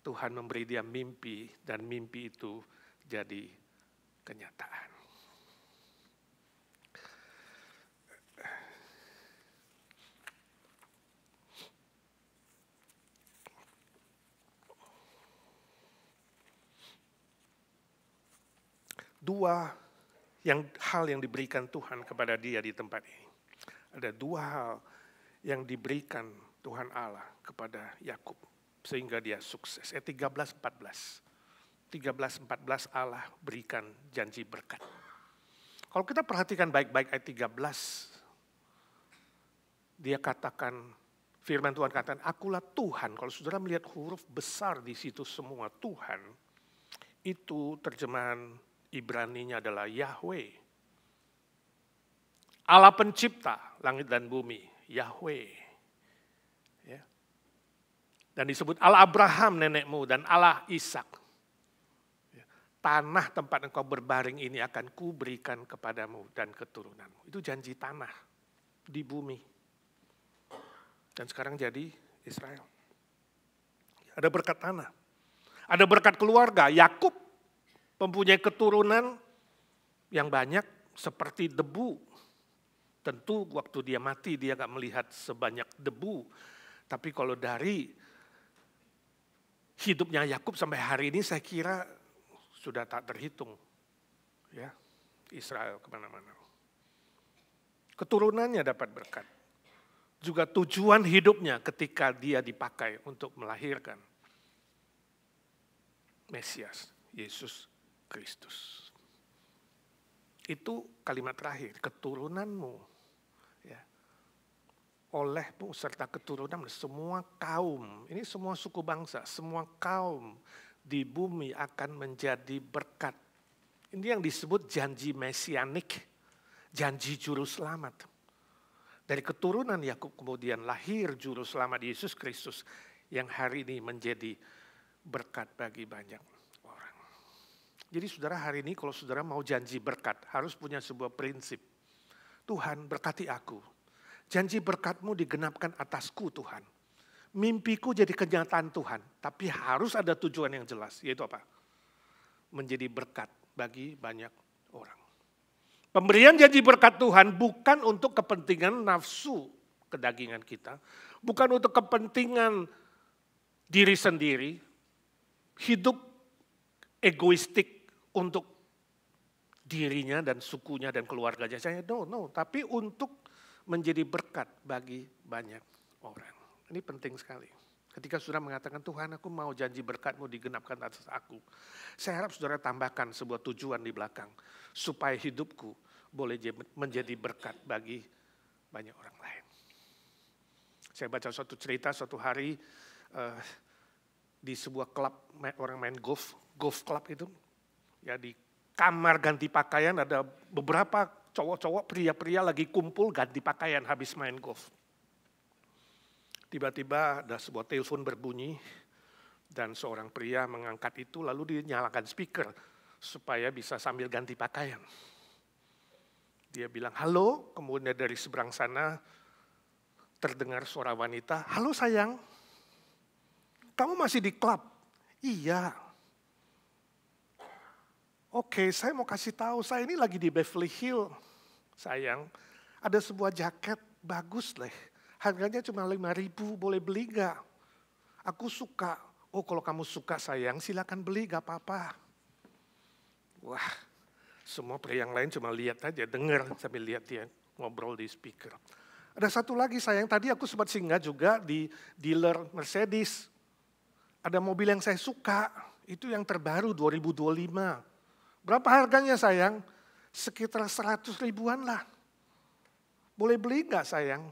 Tuhan memberi dia mimpi dan mimpi itu jadi kenyataan. Dua hal yang diberikan Tuhan kepada dia di tempat ini. Ada dua hal yang diberikan Tuhan Allah kepada Yakub sehingga dia sukses. 13-14 Allah berikan janji berkat. Kalau kita perhatikan baik-baik ayat 13, dia katakan, firman Tuhan katakan, akulah Tuhan. Kalau saudara melihat huruf besar di situ semua, Tuhan, itu terjemahan Ibraninya adalah Yahweh. Allah pencipta langit dan bumi, Yahweh. Ya. Dan disebut Allah Abraham nenekmu dan Allah Ishak. Ya. Tanah tempat engkau berbaring ini akan kuberikan kepadamu dan keturunanmu. Itu janji tanah di bumi. Dan sekarang jadi Israel. Ada berkat tanah. Ada berkat keluarga. Yakub mempunyai keturunan yang banyak seperti debu. Tentu waktu dia mati dia gak melihat sebanyak debu. Tapi kalau dari hidupnya Yakub sampai hari ini saya kira sudah tak terhitung. Ya, Israel kemana-mana. Keturunannya dapat berkat. Juga tujuan hidupnya ketika dia dipakai untuk melahirkan Mesias, Yesus Kristus. Itu kalimat terakhir, keturunanmu. Ya. Olehmu serta keturunan semua kaum, ini semua suku bangsa, semua kaum di bumi akan menjadi berkat. Ini yang disebut janji mesianik, janji juru selamat. Dari keturunan Yakub kemudian lahir juru selamat Yesus Kristus yang hari ini menjadi berkat bagi banyak. Jadi saudara hari ini kalau saudara mau janji berkat harus punya sebuah prinsip. Tuhan berkati aku. Janji berkatmu digenapkan atasku Tuhan. Mimpiku jadi kenyataan Tuhan. Tapi harus ada tujuan yang jelas. Yaitu apa? Menjadi berkat bagi banyak orang. Pemberian janji berkat Tuhan bukan untuk kepentingan nafsu kedagingan kita. Bukan untuk kepentingan diri sendiri. Hidup egoistik untuk dirinya dan sukunya dan keluarganya. Saya no. Tapi untuk menjadi berkat bagi banyak orang. Ini penting sekali. Ketika saudara mengatakan, Tuhan aku mau janji berkat-Mu digenapkan atas aku. Saya harap saudara tambahkan sebuah tujuan di belakang. Supaya hidupku boleh menjadi berkat bagi banyak orang lain. Saya baca suatu cerita suatu hari di sebuah klub orang main golf club itu. Ya di kamar ganti pakaian ada beberapa cowok-cowok, pria-pria lagi kumpul ganti pakaian habis main golf. Tiba-tiba ada sebuah telepon berbunyi dan seorang pria mengangkat itu lalu dia nyalakan speaker supaya bisa sambil ganti pakaian. Dia bilang halo, kemudian dari seberang sana terdengar suara wanita, halo sayang, kamu masih di klub? Iya. Oke, saya mau kasih tahu, saya ini lagi di Beverly Hills, sayang. Ada sebuah jaket bagus deh, harganya cuma 5.000, boleh beli gak? Aku suka. Oh kalau kamu suka sayang, silakan beli, gak apa-apa. Wah, semua pria yang lain cuma lihat aja, dengar sambil lihat dia ngobrol di speaker. Ada satu lagi sayang, tadi aku sempat singgah juga di dealer Mercedes. Ada mobil yang saya suka, itu yang terbaru 2025. Berapa harganya sayang? Sekitar 100 ribuan lah. Boleh beli nggak sayang?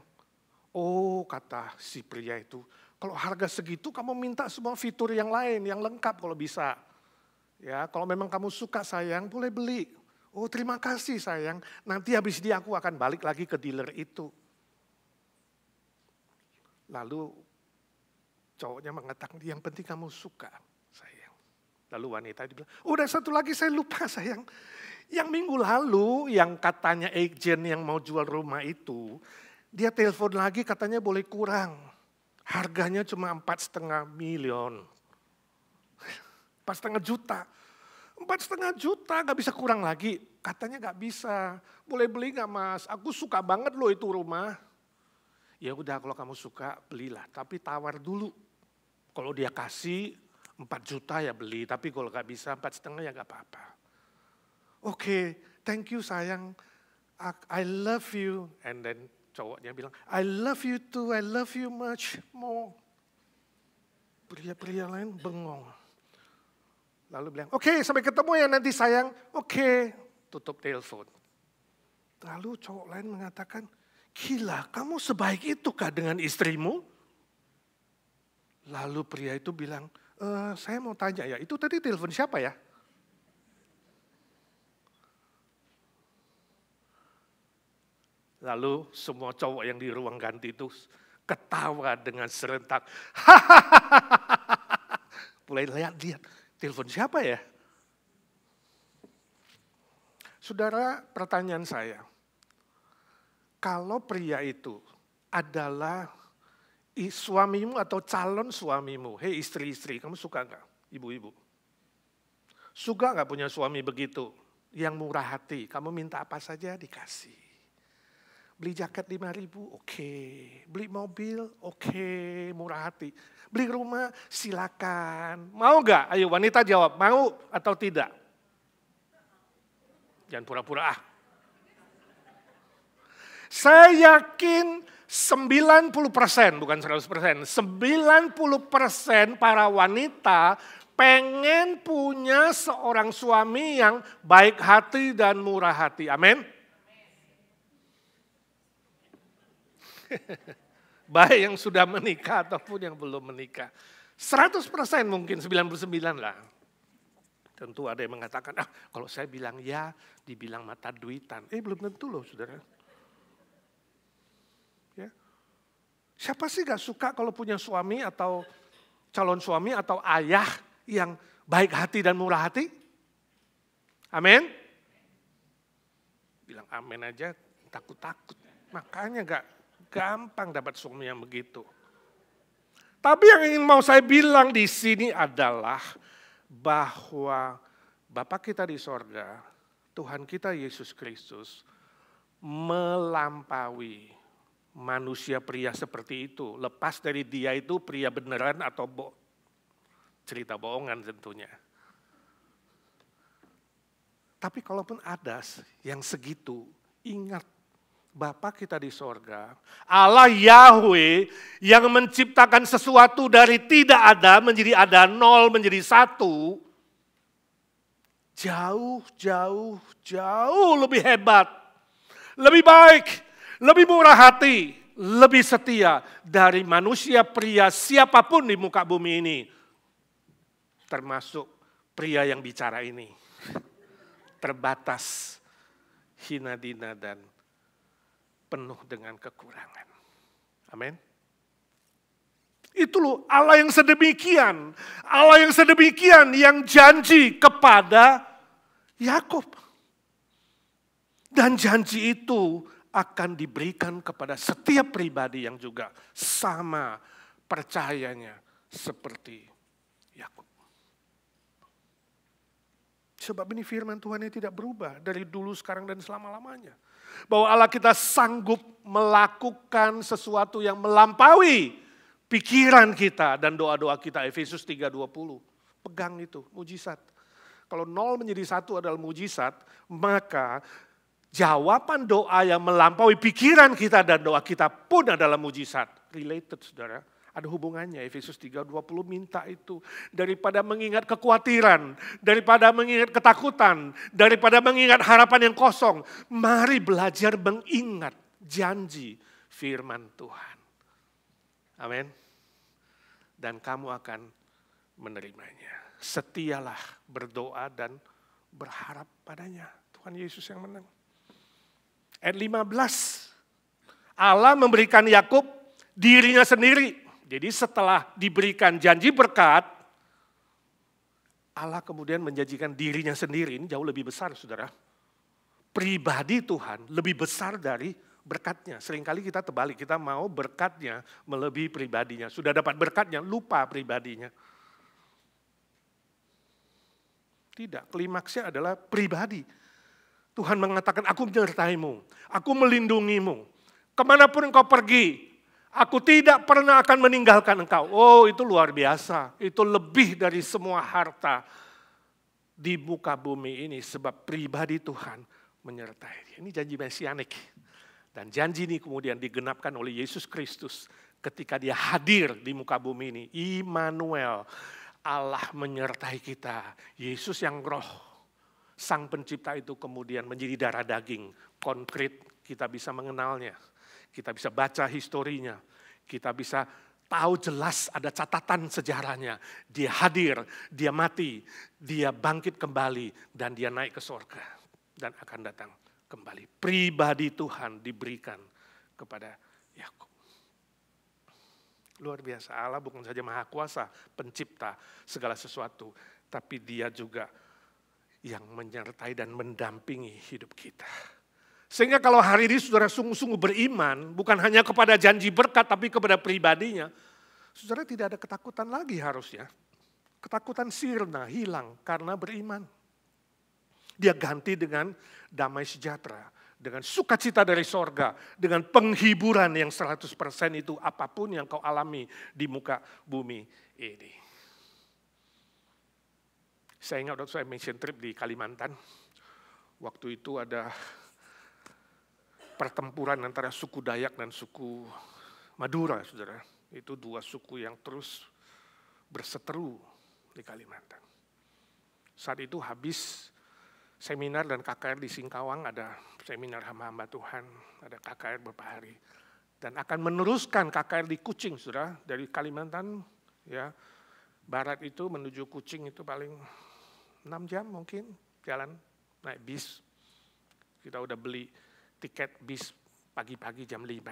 Oh kata si pria itu, kalau harga segitu kamu minta semua fitur yang lain, yang lengkap kalau bisa. Ya, kalau memang kamu suka sayang, boleh beli. Oh terima kasih sayang, nanti habis dia aku akan balik lagi ke dealer itu. Lalu cowoknya mengatakan, yang penting kamu suka sayang. Lalu wanita itu bilang, udah satu lagi saya lupa sayang. Yang minggu lalu yang katanya agen yang mau jual rumah itu, dia telepon lagi katanya boleh kurang. Harganya cuma 4,5 miliar. 4,5 juta. 4,5 juta gak bisa kurang lagi. Katanya gak bisa. Boleh beli gak mas? Aku suka banget loh itu rumah. Ya udah kalau kamu suka belilah. Tapi tawar dulu. Kalau dia kasih 4 juta ya beli. Tapi kalau gak bisa 4,5 ya gak apa-apa. Oke, thank you sayang. I love you. And then cowoknya bilang, I love you too, I love you much more. Pria-pria lain bengong. Lalu bilang, oke, sampai ketemu ya nanti sayang. Oke, tutup telepon. Lalu cowok lain mengatakan, gila kamu sebaik itu kah dengan istrimu? Lalu pria itu bilang, saya mau tanya ya, itu tadi telepon siapa ya? Lalu semua cowok yang di ruang ganti itu ketawa dengan serentak. Mulai lihat, telepon siapa ya? Saudara, pertanyaan saya. Kalau pria itu adalah suamimu atau calon suamimu. Hei istri-istri, kamu suka gak? Ibu-ibu. Suka gak punya suami begitu? Yang murah hati, kamu minta apa saja dikasih. Beli jaket 5.000, oke. Beli mobil, oke, murah hati. Beli rumah, silakan. Mau gak? Ayo wanita jawab, mau atau tidak? Jangan pura-pura ah. Saya yakin 90%, bukan 100%, 90% para wanita pengen punya seorang suami yang baik hati dan murah hati. Amin. Baik yang sudah menikah ataupun yang belum menikah. 100% mungkin 99 lah. Tentu ada yang mengatakan, kalau saya bilang ya, dibilang mata duitan. Belum tentu loh saudara. Ya. Siapa sih gak suka kalau punya suami atau calon suami atau ayah yang baik hati dan murah hati? Amin. Bilang amin aja takut-takut. Makanya gak gampang dapat suami yang begitu. Tapi yang ingin mau saya bilang di sini adalah bahwa Bapa kita di sorga, Tuhan kita Yesus Kristus melampaui manusia pria seperti itu. Lepas dari dia itu pria beneran atau cerita bohongan tentunya. Tapi kalaupun ada yang segitu, ingat. Bapa kita di sorga, Allah Yahweh yang menciptakan sesuatu dari tidak ada menjadi ada, nol menjadi satu, jauh lebih hebat, lebih baik, lebih murah hati, lebih setia dari manusia pria siapapun di muka bumi ini, termasuk pria yang bicara ini, terbatas, hina dina dan penuh dengan kekurangan. Amin. Itu loh Allah yang sedemikian. Allah yang sedemikian yang janji kepada Yakub. Dan janji itu akan diberikan kepada setiap pribadi yang juga sama percayanya seperti Yakub. Sebab ini firman Tuhan yang tidak berubah dari dulu, sekarang, dan selama-lamanya. Bahwa Allah kita sanggup melakukan sesuatu yang melampaui pikiran kita dan doa-doa kita. Efesus 3:20. Pegang itu, mujizat. Kalau 0 menjadi 1 adalah mujizat, maka jawaban doa yang melampaui pikiran kita dan doa kita pun adalah mujizat. Related, saudara. Ada hubungannya, Efesus 3:20 minta itu. Daripada mengingat kekhawatiran, daripada mengingat ketakutan, daripada mengingat harapan yang kosong, mari belajar mengingat janji firman Tuhan. Amin. Dan kamu akan menerimanya. Setialah berdoa dan berharap padanya. Tuhan Yesus yang menang. Ayat 15. Allah memberikan Yakub dirinya sendiri. Jadi setelah diberikan janji berkat, Allah kemudian menjanjikan dirinya sendiri. Ini jauh lebih besar, saudara. Pribadi Tuhan lebih besar dari berkatnya. Seringkali kita terbalik, kita mau berkatnya melebihi pribadinya. Sudah dapat berkatnya, lupa pribadinya. Tidak, klimaksnya adalah pribadi. Tuhan mengatakan, aku menyertaimu, aku melindungimu. Kemanapun engkau pergi, aku tidak pernah akan meninggalkan engkau. Oh, itu luar biasa. Itu lebih dari semua harta di muka bumi ini. Sebab pribadi Tuhan menyertai dia. Ini janji mesianik. Dan janji ini kemudian digenapkan oleh Yesus Kristus ketika dia hadir di muka bumi ini. Immanuel, Allah menyertai kita. Yesus yang roh, Sang Pencipta itu kemudian menjadi darah daging. Konkret, kita bisa mengenalnya. Kita bisa baca historinya, kita bisa tahu jelas ada catatan sejarahnya. Dia hadir, dia mati, dia bangkit kembali, dan dia naik ke surga. Dan akan datang kembali. Pribadi Tuhan diberikan kepada Yakub. Luar biasa, Allah bukan saja maha kuasa, pencipta segala sesuatu. Tapi dia juga yang menyertai dan mendampingi hidup kita. Sehingga kalau hari ini saudara sungguh-sungguh beriman, bukan hanya kepada janji berkat, tapi kepada pribadinya, saudara tidak ada ketakutan lagi harusnya. Ketakutan sirna, hilang karena beriman. Dia ganti dengan damai sejahtera, dengan sukacita dari sorga, dengan penghiburan yang 100% itu apapun yang kau alami di muka bumi ini. Saya ingat waktu saya mission trip di Kalimantan, waktu itu ada pertempuran antara suku Dayak dan suku Madura, saudara. Itu dua suku yang terus berseteru di Kalimantan. Saat itu habis seminar dan KKR di Singkawang, ada seminar hamba-hamba Tuhan, ada KKR beberapa hari. Dan akan meneruskan KKR di Kucing, saudara. Dari Kalimantan, ya barat itu menuju Kucing itu paling 6 jam mungkin jalan naik bis. Kita udah beli tiket bis pagi-pagi jam 5.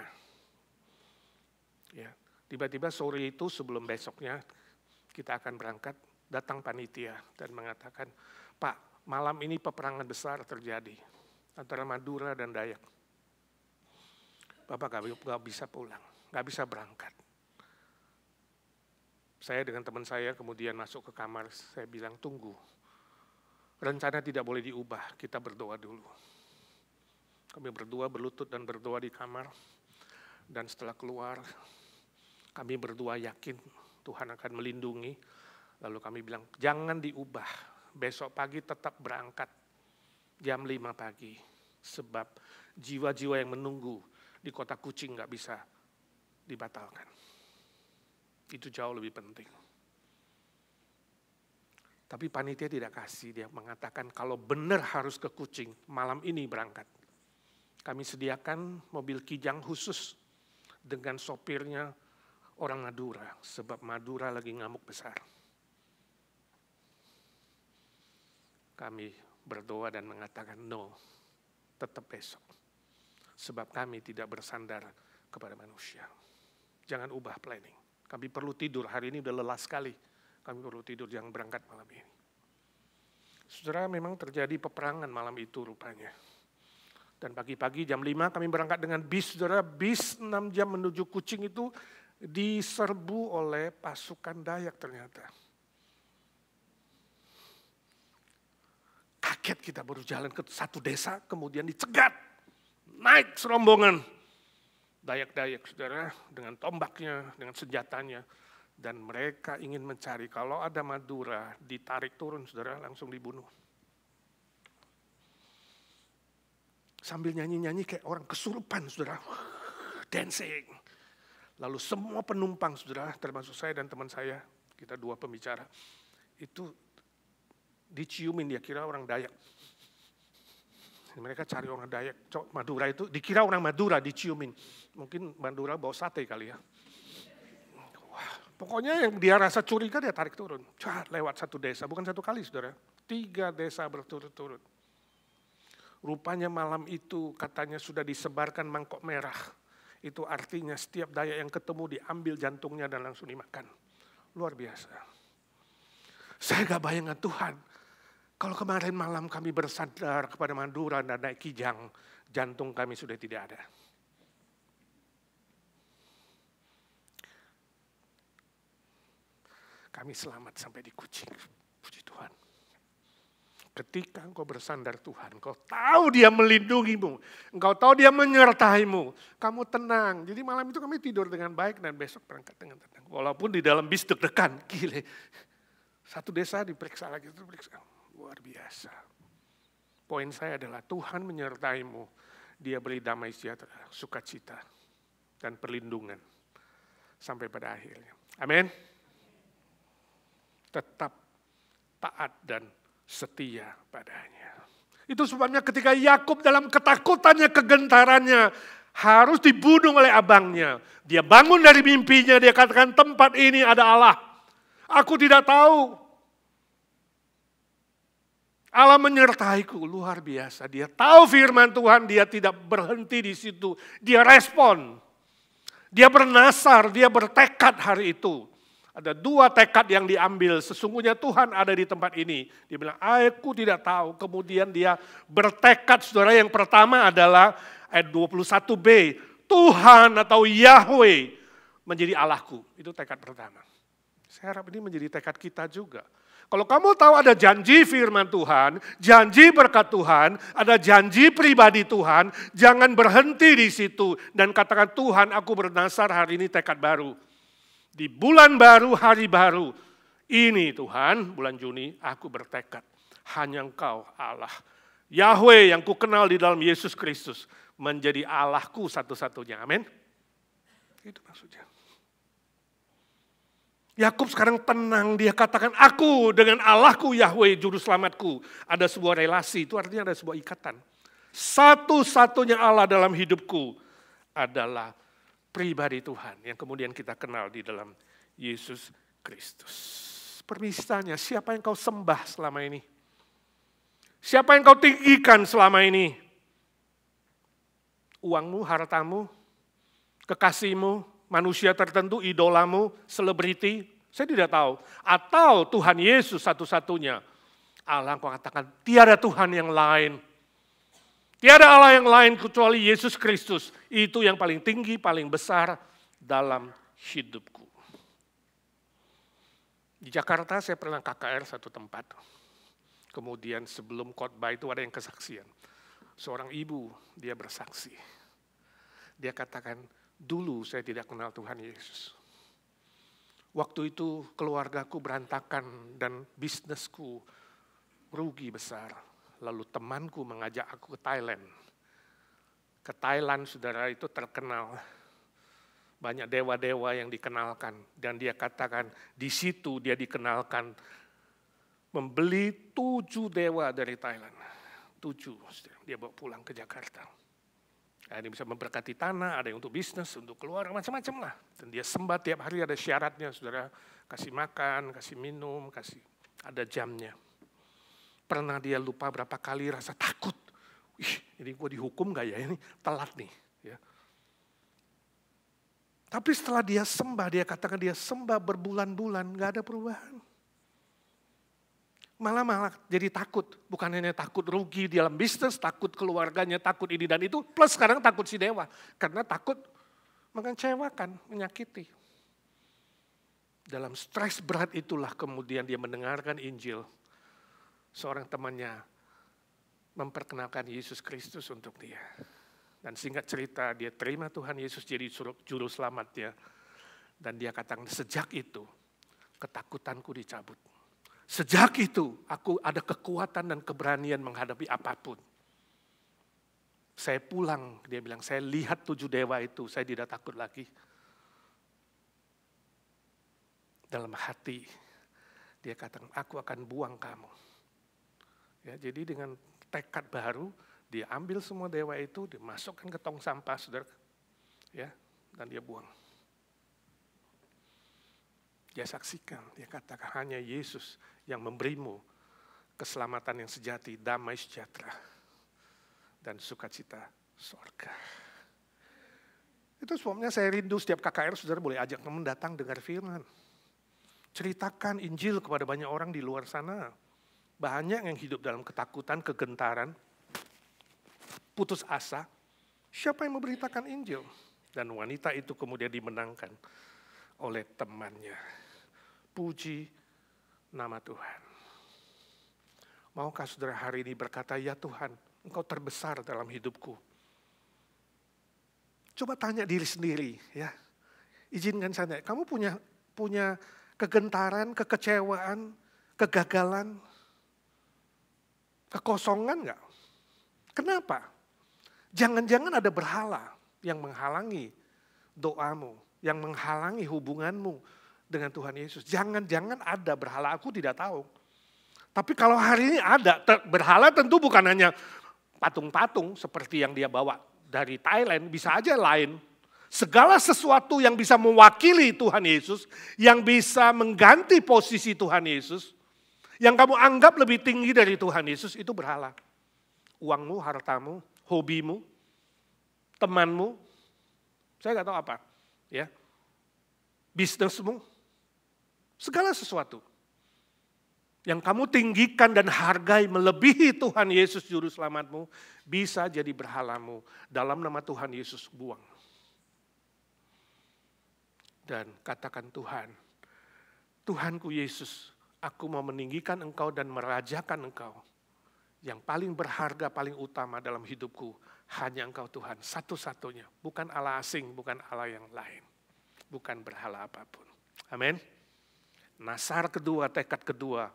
Ya, tiba-tiba sore itu sebelum besoknya kita akan berangkat, datang panitia dan mengatakan, Pak, malam ini peperangan besar terjadi antara Madura dan Dayak. Bapak gak bisa pulang, gak bisa berangkat. Saya dengan teman saya kemudian masuk ke kamar, saya bilang tunggu. Rencana tidak boleh diubah, kita berdoa dulu. Kami berdua berlutut dan berdoa di kamar. Dan setelah keluar, kami berdua yakin Tuhan akan melindungi. Lalu kami bilang, jangan diubah. Besok pagi tetap berangkat jam 5 pagi. Sebab jiwa-jiwa yang menunggu di kota Kucing gak bisa dibatalkan. Itu jauh lebih penting. Tapi panitia tidak kasih, dia mengatakan kalau benar harus ke Kucing, malam ini berangkat. Kami sediakan mobil kijang khusus dengan sopirnya orang Madura, sebab Madura lagi ngamuk besar. Kami berdoa dan mengatakan no, tetap besok. Sebab kami tidak bersandar kepada manusia. Jangan ubah planning. Kami perlu tidur, hari ini udah lelah sekali. Kami perlu tidur, jangan berangkat malam ini. Saudara, memang terjadi peperangan malam itu rupanya. Dan pagi-pagi jam 5 kami berangkat dengan bis, saudara. Bis 6 jam menuju Kucing itu diserbu oleh pasukan Dayak ternyata. Kaget kita baru jalan ke satu desa, kemudian dicegat. Naik serombongan. Dayak-dayak saudara, dengan tombaknya, dengan senjatanya. Dan mereka ingin mencari, kalau ada Madura, ditarik turun saudara, langsung dibunuh. Sambil nyanyi-nyanyi kayak orang kesurupan saudara. Dancing. Lalu semua penumpang saudara, termasuk saya dan teman saya, kita 2 pembicara, itu diciumin, dia kira orang Dayak. Mereka cari orang Dayak, Madura itu dikira orang Madura, diciumin. Mungkin Madura bawa sate kali ya. Wah, pokoknya yang dia rasa curiga dia tarik turun. Lewat satu desa, bukan satu kali saudara. 3 desa berturut-turut. Rupanya malam itu katanya sudah disebarkan mangkok merah. Itu artinya setiap Dayak yang ketemu diambil jantungnya dan langsung dimakan. Luar biasa. Saya gak bayangkan Tuhan. Kalau kemarin malam kami bersandar kepada Madura dan naik Kijang, jantung kami sudah tidak ada. Kami selamat sampai di Kucing. Puji Tuhan. Ketika engkau bersandar Tuhan, engkau tahu dia melindungimu, engkau tahu dia menyertaimu, kamu tenang. Jadi malam itu kami tidur dengan baik dan besok berangkat dengan tenang. Walaupun di dalam bis deg-degan, gile. Satu desa diperiksa lagi, diperiksa. Luar biasa. Poin saya adalah Tuhan menyertaimu. Dia beri damai sejahtera, sukacita, dan perlindungan. Sampai pada akhirnya. Amin. Tetap taat dan setia padanya. Itu sebabnya ketika Yakub dalam ketakutannya, kegentarannya, harus dibunuh oleh abangnya. Dia bangun dari mimpinya, dia katakan tempat ini ada Allah. Aku tidak tahu. Allah menyertaiku, luar biasa. Dia tahu firman Tuhan, dia tidak berhenti di situ. Dia respon. Dia bernasar, dia bertekad hari itu. Ada 2 tekad yang diambil, sesungguhnya Tuhan ada di tempat ini. Dia bilang, aku tidak tahu. Kemudian dia bertekad, saudara, yang pertama adalah ayat 21b. Tuhan atau Yahweh menjadi Allahku. Itu tekad pertama. Saya harap ini menjadi tekad kita juga. Kalau kamu tahu ada janji firman Tuhan, janji berkat Tuhan, ada janji pribadi Tuhan, jangan berhenti di situ dan katakan Tuhan aku bernasar hari ini tekad baru. Di bulan baru, hari baru, ini Tuhan, bulan Juni aku bertekad. Hanya Engkau Allah. Yahweh yang ku kenal di dalam Yesus Kristus menjadi Allahku satu-satunya. Amin. Itu maksudnya. Yakub sekarang tenang, dia katakan aku dengan Allahku Yahweh juru selamatku. Ada sebuah relasi, itu artinya ada sebuah ikatan. Satu-satunya Allah dalam hidupku adalah pribadi Tuhan yang kemudian kita kenal di dalam Yesus Kristus. Permisalnya, siapa yang kau sembah selama ini? Siapa yang kau tinggikan selama ini? Uangmu, hartamu, kekasihmu, manusia tertentu, idolamu, selebriti, saya tidak tahu. Atau Tuhan Yesus satu-satunya. Allah kau katakan, tiada Tuhan yang lain. Tiada Allah yang lain kecuali Yesus Kristus. Itu yang paling tinggi, paling besar dalam hidupku. Di Jakarta saya pernah KKR satu tempat. Kemudian sebelum khotbah itu ada yang kesaksian. Seorang ibu, dia bersaksi. Dia katakan, dulu saya tidak kenal Tuhan Yesus. Waktu itu keluargaku berantakan dan bisnisku rugi besar. Lalu temanku mengajak aku ke Thailand. Ke Thailand saudara itu terkenal. Banyak dewa-dewa yang dikenalkan. Dan dia katakan di situ dia dikenalkan membeli 7 dewa dari Thailand. 7 dia bawa pulang ke Jakarta. Ada yang bisa memberkati tanah, ada yang untuk bisnis, untuk keluarga, macam-macam lah. Dan dia sembah tiap hari ada syaratnya, saudara. Kasih makan, kasih minum, ada jamnya. Pernah dia lupa berapa kali rasa takut. Ini gue dihukum gak ya? Ini telat nih. Ya. Tapi setelah dia sembah, dia katakan dia sembah berbulan-bulan, gak ada perubahan. Malah jadi takut. Bukan hanya takut rugi di dalam bisnis, takut keluarganya, takut ini dan itu. Plus sekarang takut si dewa. Karena takut mengecewakan, menyakiti. Dalam stres berat itulah kemudian dia mendengarkan Injil. Seorang temannya memperkenalkan Yesus Kristus untuk dia. Dan singkat cerita, dia terima Tuhan Yesus jadi juru selamatnya. Dan dia katakan, sejak itu ketakutanku dicabut. Sejak itu aku ada kekuatan dan keberanian menghadapi apapun. Saya pulang, dia bilang, saya lihat 7 dewa itu, saya tidak takut lagi. Dalam hati, dia katakan, aku akan buang kamu. Ya, jadi dengan tekad baru, dia ambil semua dewa itu, dimasukkan ke tong sampah, saudara, ya, dan dia buang. Dia saksikan, dia katakan hanya Yesus yang memberimu keselamatan yang sejati, damai sejahtera, dan sukacita sorga. Itu sebabnya saya rindu setiap KKR, saudara boleh ajak teman datang dengar firman. Ceritakan Injil kepada banyak orang di luar sana. Banyak yang hidup dalam ketakutan, kegentaran, putus asa. Siapa yang memberitakan Injil? Dan wanita itu kemudian dimenangkan oleh temannya. Puji nama Tuhan. Maukah saudara hari ini berkata, ya Tuhan, Engkau terbesar dalam hidupku. Coba tanya diri sendiri, ya. Izinkan saya, kamu punya kegentaran, kekecewaan, kegagalan, kekosongan enggak? Kenapa? Jangan-jangan ada berhala yang menghalangi doamu, yang menghalangi hubunganmu dengan Tuhan Yesus. Jangan-jangan ada berhala, aku tidak tahu. Tapi kalau hari ini ada, berhala tentu bukan hanya patung-patung seperti yang dia bawa dari Thailand, bisa aja lain. Segala sesuatu yang bisa mewakili Tuhan Yesus, yang bisa mengganti posisi Tuhan Yesus, yang kamu anggap lebih tinggi dari Tuhan Yesus, itu berhala. Uangmu, hartamu, hobimu, temanmu, saya nggak tahu apa, ya, bisnismu, segala sesuatu yang kamu tinggikan dan hargai melebihi Tuhan Yesus Juru Selamatmu, bisa jadi berhalamu. Dalam nama Tuhan Yesus, buang. Dan katakan, Tuhan, Tuhanku Yesus, aku mau meninggikan Engkau dan merajakan Engkau. Yang paling berharga, paling utama dalam hidupku, hanya Engkau Tuhan, satu-satunya. Bukan Allah asing, bukan Allah yang lain. Bukan berhala apapun. Amin. Nasar kedua, tekad kedua,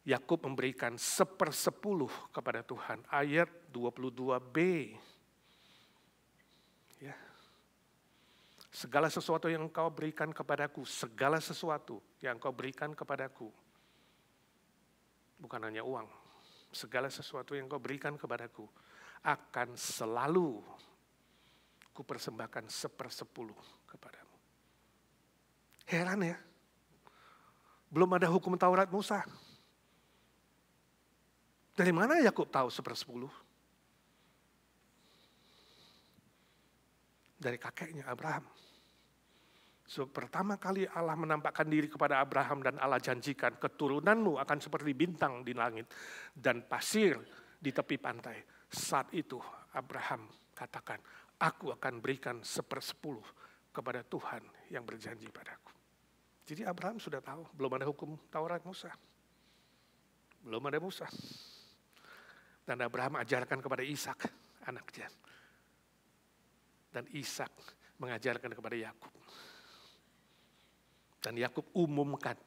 Yakub memberikan 1/10 kepada Tuhan. Ayat 22b. Ya. Segala sesuatu yang Engkau berikan kepadaku, segala sesuatu yang Engkau berikan kepadaku, bukan hanya uang, segala sesuatu yang Engkau berikan kepadaku, akan selalu kupersembahkan 1/10 kepadamu. Heran ya, belum ada hukum Taurat Musa. Dari mana Yakub tahu 1/10? Dari kakeknya Abraham. So, pertama kali Allah menampakkan diri kepada Abraham dan Allah janjikan, keturunanmu akan seperti bintang di langit dan pasir di tepi pantai. Saat itu Abraham katakan, aku akan berikan 1/10 kepada Tuhan yang berjanji padaku. Jadi Abraham sudah tahu, belum ada hukum Taurat Musa. Belum ada Musa. Dan Abraham ajarkan kepada Ishak, anaknya. Dan Ishak mengajarkan kepada Yakub. Dan Yakub umumkan,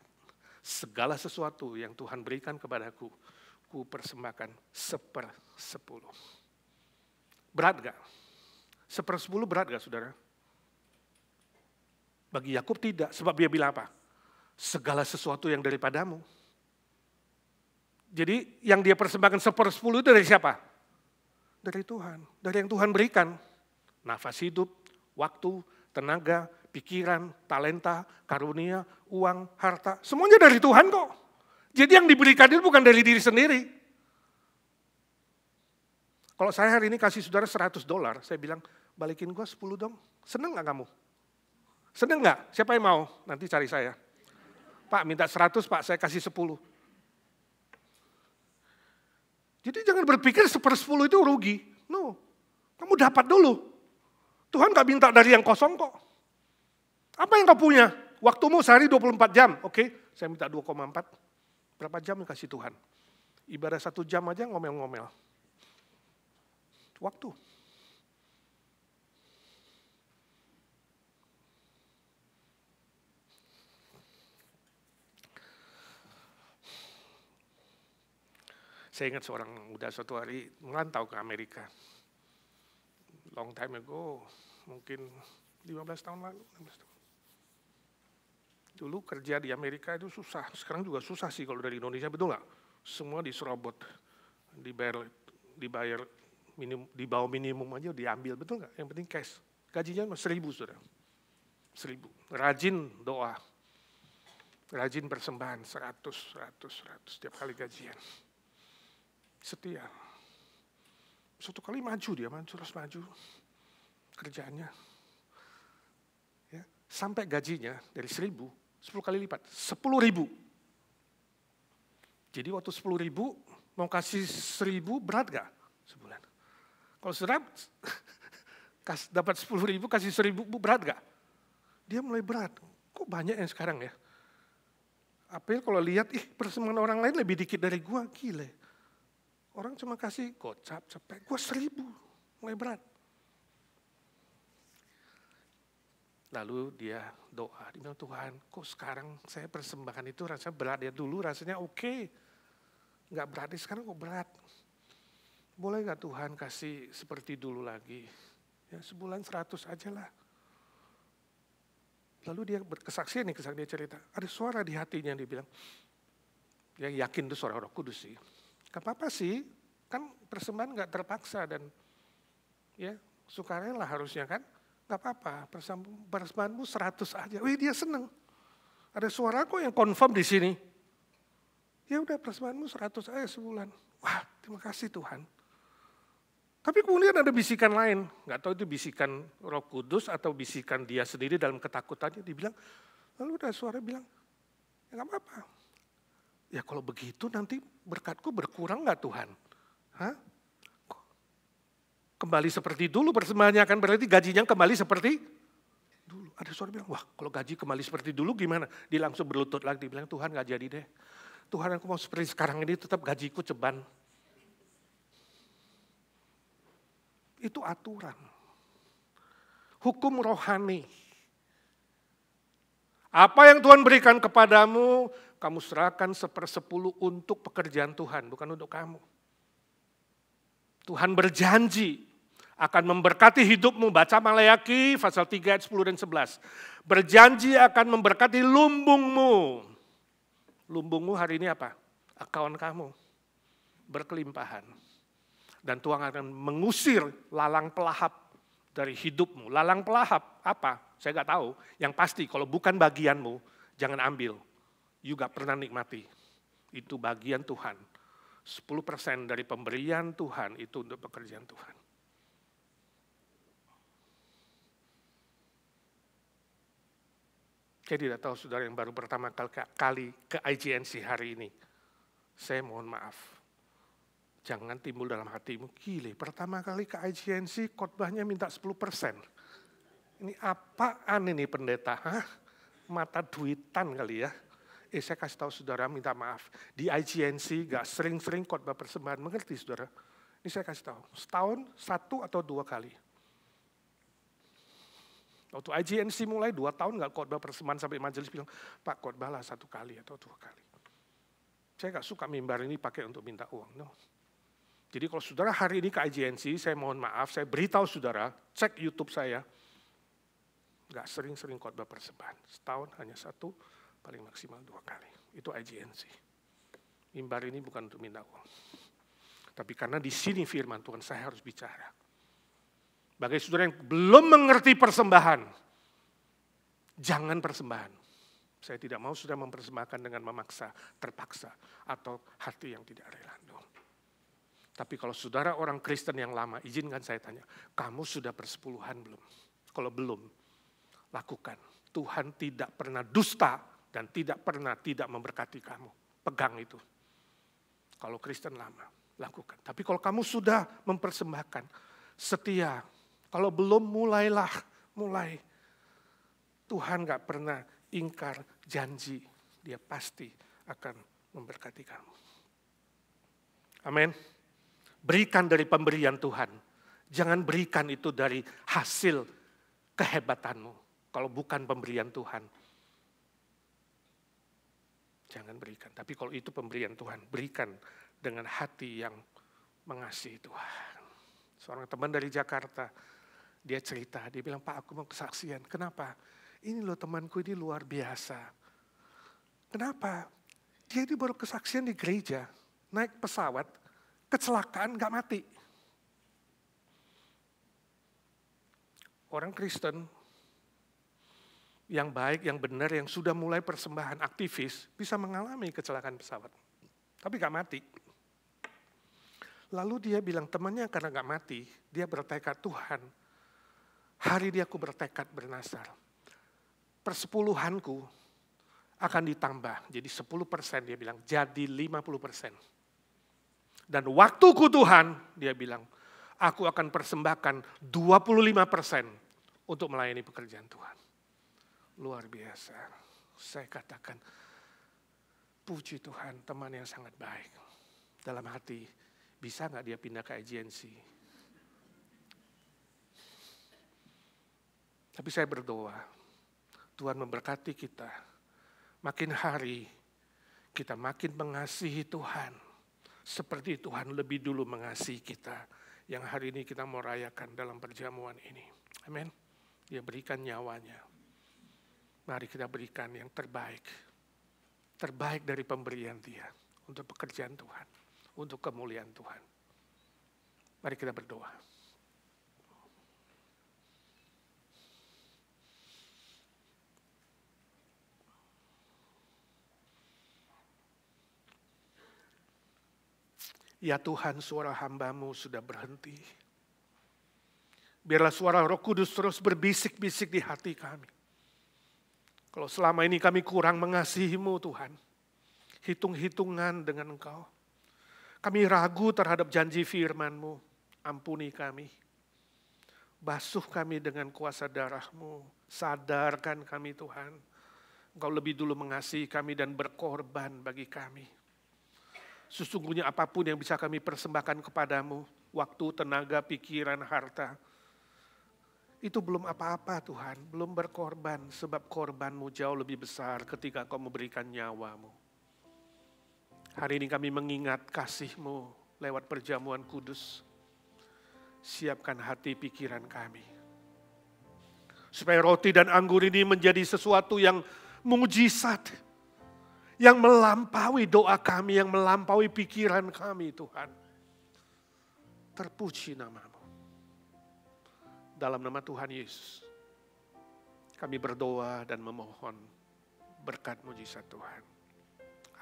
segala sesuatu yang Tuhan berikan kepadaku, ku persembahkan 1/10. Berat gak? 1/10 berat gak, saudara? Bagi Yakub tidak, sebab dia bilang apa? Segala sesuatu yang daripadamu. Jadi yang dia persembahkan 1/10 itu dari siapa? Dari Tuhan, dari yang Tuhan berikan. Nafas hidup, waktu, tenaga, pikiran, talenta, karunia, uang, harta, semuanya dari Tuhan kok. Jadi yang diberikan itu bukan dari diri sendiri. Kalau saya hari ini kasih saudara $100, saya bilang, balikin gua 10 dong. Seneng gak kamu? Seneng gak? Siapa yang mau? Nanti cari saya. Pak, minta 100, Pak, saya kasih 10. Jadi jangan berpikir 1/10 itu rugi. No, kamu dapat dulu. Tuhan gak minta dari yang kosong kok. Apa yang kau punya? Waktumu sehari 24 jam. Oke, saya minta 2,4. Berapa jam yang kasih Tuhan? Ibadah 1 jam aja ngomel-ngomel. Waktu. Saya ingat seorang muda suatu hari merantau ke Amerika. Long time ago, mungkin 15 tahun lalu. 16 tahun. Dulu kerja di Amerika itu susah, sekarang juga susah sih kalau dari Indonesia, betul nggak? Semua diserobot, dibayar di bawah minimum aja diambil, betul nggak? Yang penting cash. Gajinya 1.000 saudara, 1.000. Rajin doa, rajin persembahan 100 setiap kali gajian. Setia. Suatu kali terus maju kerjaannya. Ya, sampai gajinya dari 1.000, 10 kali lipat, 10.000. Jadi waktu 10.000 mau kasih 1.000 berat gak sebulan? Kalau saudara dapat 10.000 kasih 1.000 berat gak? Dia mulai berat. Kok banyak yang sekarang ya? Apel kalau lihat, persembahan orang lain lebih dikit dari gua, gile. Orang cuma kasih gocap, cepet, gua 1.000, mulai berat. Lalu dia doa, dia bilang, Tuhan, kok sekarang saya persembahkan itu rasanya berat ya, dulu rasanya oke. Nggak berat, sekarang kok berat. Boleh nggak Tuhan kasih seperti dulu lagi? Ya sebulan 100 aja lah. Lalu dia berkesaksian nih, dia cerita, ada suara di hatinya, dia bilang, yang yakin itu suara Roh Kudus sih. Gak apa-apa sih, kan persembahan gak terpaksa dan ya sukarela harusnya kan. Gak apa-apa, persembahanmu 100 aja. Wih dia seneng. Ada suara kok yang confirm di sini. Ya udah persembahanmu 100 aja sebulan. Wah terima kasih Tuhan. Tapi kemudian ada bisikan lain. Gak tahu itu bisikan Roh Kudus atau bisikan dia sendiri dalam ketakutannya. Dia bilang, lalu ada suara bilang, ya gak apa-apa. Ya kalau begitu nanti berkatku berkurang nggak Tuhan? Hah? Kembali seperti dulu persembahannya akan berarti gajinya kembali seperti dulu. Ada suara bilang, wah kalau gaji kembali seperti dulu gimana? Dia langsung berlutut lagi, dia bilang Tuhan nggak jadi deh. Tuhan aku mau seperti sekarang ini tetap gajiku ceban. Itu aturan. Hukum rohani. Apa yang Tuhan berikan kepadamu, kamu serahkan 1/10 untuk pekerjaan Tuhan, bukan untuk kamu. Tuhan berjanji akan memberkati hidupmu, baca Maleakhi pasal 3 ayat 10 dan 11. Berjanji akan memberkati lumbungmu. Lumbungmu hari ini apa? Akaun kamu, berkelimpahan. Dan Tuhan akan mengusir lalang pelahap dari hidupmu. Lalang pelahap apa? Saya nggak tahu. Yang pasti kalau bukan bagianmu, jangan ambil. You gak pernah nikmati. Itu bagian Tuhan. 10% dari pemberian Tuhan itu untuk pekerjaan Tuhan. Saya tidak tahu saudara yang baru pertama kali ke IGNC hari ini. Saya mohon maaf. Jangan timbul dalam hatimu, gile pertama kali ke IGNC khotbahnya minta 10%. Ini apaan ini pendeta? Hah? Mata duitan kali ya. Saya kasih tahu saudara, minta maaf. Di IGNC gak sering-sering khotbah persembahan, mengerti saudara? Ini saya kasih tahu, setahun 1 atau 2 kali. Waktu IGNC mulai 2 tahun gak khotbah persembahan sampai majelis bilang, Pak khotbahlah 1 kali atau 2 kali. Saya gak suka mimbar ini pakai untuk minta uang, no. Jadi kalau saudara hari ini ke IGNC, saya mohon maaf, saya beritahu saudara, cek YouTube saya, gak sering-sering khotbah persembahan. Setahun hanya 1, paling maksimal 2 kali. Itu IGNC. Mimbar ini bukan untuk minta uang. Tapi karena di sini firman Tuhan, saya harus bicara. Bagi saudara yang belum mengerti persembahan, jangan persembahan. Saya tidak mau saudara mempersembahkan dengan memaksa, terpaksa, atau hati yang tidak rela. Tapi kalau saudara orang Kristen yang lama, izinkan saya tanya, kamu sudah persepuluhan belum? Kalau belum, lakukan. Tuhan tidak pernah dusta dan tidak pernah tidak memberkati kamu. Pegang itu. Kalau Kristen lama, lakukan. Tapi kalau kamu sudah mempersembahkan, setia. Kalau belum, mulai. Tuhan gak pernah ingkar janji. Dia pasti akan memberkati kamu. Amin. Berikan dari pemberian Tuhan. Jangan berikan itu dari hasil kehebatanmu. Kalau bukan pemberian Tuhan, jangan berikan. Tapi kalau itu pemberian Tuhan, berikan dengan hati yang mengasihi Tuhan. Seorang teman dari Jakarta, dia cerita, dia bilang, Pak, aku mau kesaksian. Kenapa? Ini loh temanku, ini luar biasa. Kenapa? Dia ini baru kesaksian di gereja, naik pesawat, kecelakaan gak mati. Orang Kristen yang baik, yang benar, yang sudah mulai persembahan aktivis, bisa mengalami kecelakaan pesawat. Tapi gak mati. Lalu dia bilang temannya karena gak mati, dia bertekad, Tuhan, hari ini aku bertekad bernasar. Persepuluhanku akan ditambah, jadi 10% dia bilang, jadi 50%. Dan waktuku Tuhan, dia bilang, aku akan persembahkan 25% untuk melayani pekerjaan Tuhan. Luar biasa. Saya katakan, puji Tuhan, teman yang sangat baik. Dalam hati, bisa gak dia pindah ke agensi? Tapi saya berdoa, Tuhan memberkati kita. Makin hari, kita makin mengasihi Tuhan. Seperti Tuhan lebih dulu mengasihi kita. Yang hari ini kita mau rayakan dalam perjamuan ini. Amin. Dia berikan nyawanya. Mari kita berikan yang terbaik. Terbaik dari pemberian dia. Untuk pekerjaan Tuhan. Untuk kemuliaan Tuhan. Mari kita berdoa. Ya Tuhan, suara hamba-Mu sudah berhenti. Biarlah suara Roh Kudus terus berbisik-bisik di hati kami. Kalau selama ini kami kurang mengasihi-Mu Tuhan, hitung-hitungan dengan Engkau. Kami ragu terhadap janji firman-Mu, ampuni kami. Basuh kami dengan kuasa darah-Mu, sadarkan kami Tuhan. Engkau lebih dulu mengasihi kami dan berkorban bagi kami. Sesungguhnya apapun yang bisa kami persembahkan kepadamu, waktu, tenaga, pikiran, harta, itu belum apa-apa Tuhan, belum berkorban, sebab korbanmu jauh lebih besar ketika Kau memberikan nyawamu. Hari ini kami mengingat kasih-Mu lewat perjamuan kudus. Siapkan hati pikiran kami. Supaya roti dan anggur ini menjadi sesuatu yang mukjizat. Yang melampaui doa kami, yang melampaui pikiran kami Tuhan. Terpuji nama-Mu. Dalam nama Tuhan Yesus, kami berdoa dan memohon berkat mujizat Tuhan.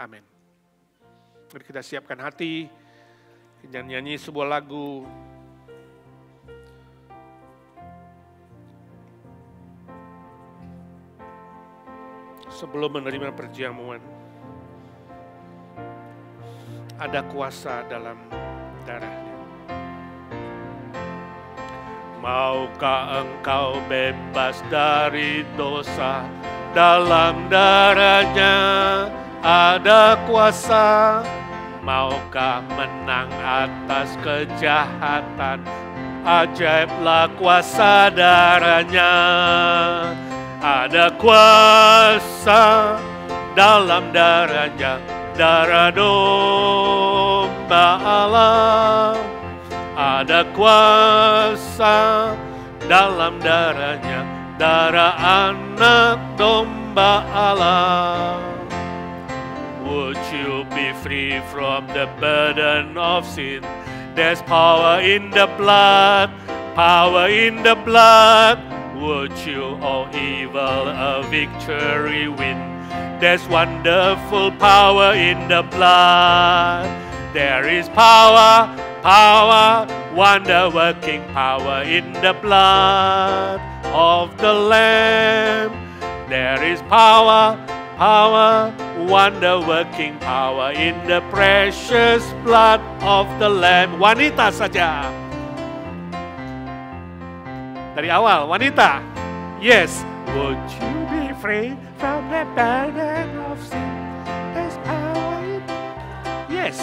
Amin. Mari kita siapkan hati, dan nyanyi sebuah lagu. Sebelum menerima perjamuan, ada kuasa dalam darah-Nya. Maukah engkau bebas dari dosa? Dalam darah-Nya ada kuasa. Maukah menang atas kejahatan? Ajaiblah kuasa darah-Nya. Ada kuasa dalam darah-Nya, darah domba Allah. Ada kuasa dalam darah-Nya, darah anak domba Allah. Would you be free from the burden of sin? There's power in the blood, power in the blood. Would you, oh evil, a victory win? There's wonderful power in the blood. There is power, power, wonder-working power in the blood of the Lamb. There is power, power, wonder-working power in the precious blood of the Lamb. Wanita saja. Dari awal, wanita. Yes. Would you be free from the burden of sin? There's power in... Yes.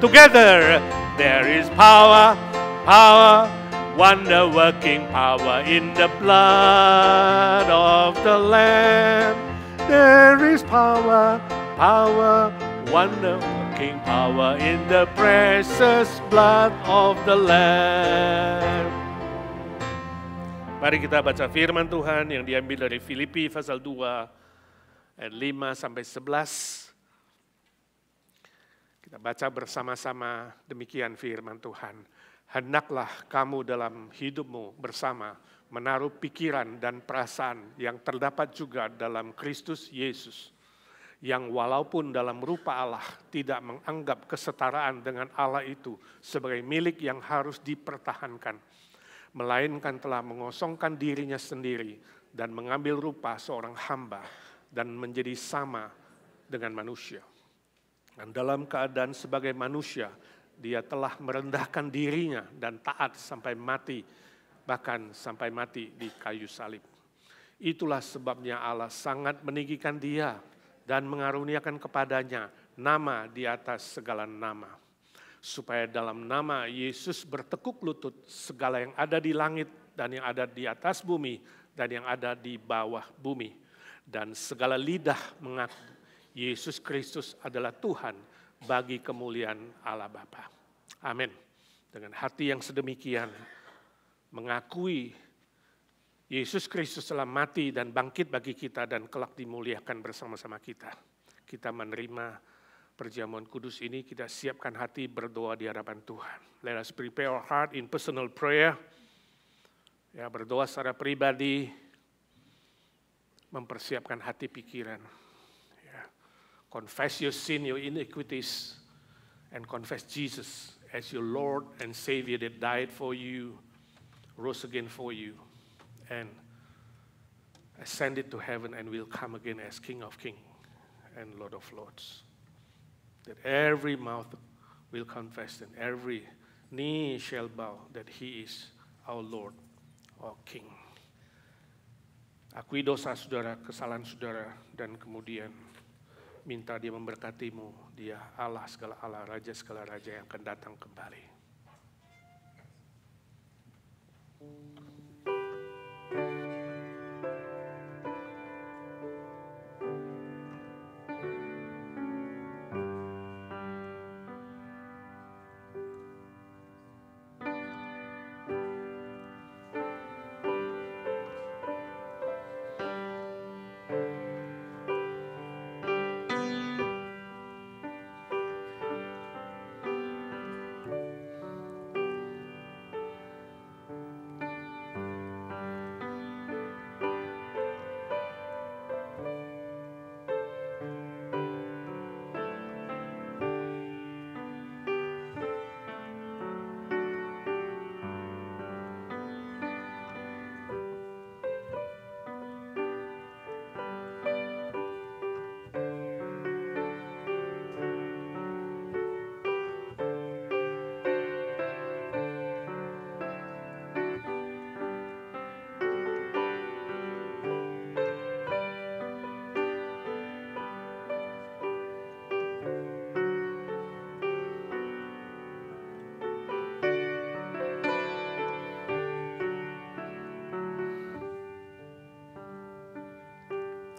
Together there is power, power, wonder-working power in the blood of the Lamb. There is power, power, wonder-working power in the precious blood of the Lamb. Mari kita baca firman Tuhan yang diambil dari Filipi pasal 2 ayat 5 sampai 11. Kita baca bersama-sama demikian firman Tuhan. Hendaklah kamu dalam hidupmu bersama menaruh pikiran dan perasaan yang terdapat juga dalam Kristus Yesus, yang walaupun dalam rupa Allah tidak menganggap kesetaraan dengan Allah itu sebagai milik yang harus dipertahankan, melainkan telah mengosongkan dirinya sendiri dan mengambil rupa seorang hamba dan menjadi sama dengan manusia. Dan dalam keadaan sebagai manusia, dia telah merendahkan dirinya dan taat sampai mati, bahkan sampai mati di kayu salib. Itulah sebabnya Allah sangat meninggikan dia dan mengaruniakan kepadanya nama di atas segala nama, supaya dalam nama Yesus bertekuk lutut segala yang ada di langit dan yang ada di atas bumi dan yang ada di bawah bumi, dan segala lidah mengaku Yesus Kristus adalah Tuhan bagi kemuliaan Allah Bapa. Amin. Dengan hati yang sedemikian, mengakui Yesus Kristus telah mati dan bangkit bagi kita dan kelak dimuliakan bersama-sama kita. Kita menerima perjamuan kudus ini, kita siapkan hati berdoa di hadapan Tuhan. Let us prepare our heart in personal prayer. Ya, berdoa secara pribadi, mempersiapkan hati pikiran. Ya. Confess your sin, your iniquities, and confess Jesus as your Lord and Savior that died for you, rose again for you, and ascended to heaven and will come again as King of Kings and Lord of Lords. That every mouth will confess and every knee shall bow that He is our Lord, our King. Akui dosa saudara, kesalahan saudara, dan kemudian minta Dia memberkatimu. Dia Allah segala Allah, Raja segala Raja yang akan datang kembali.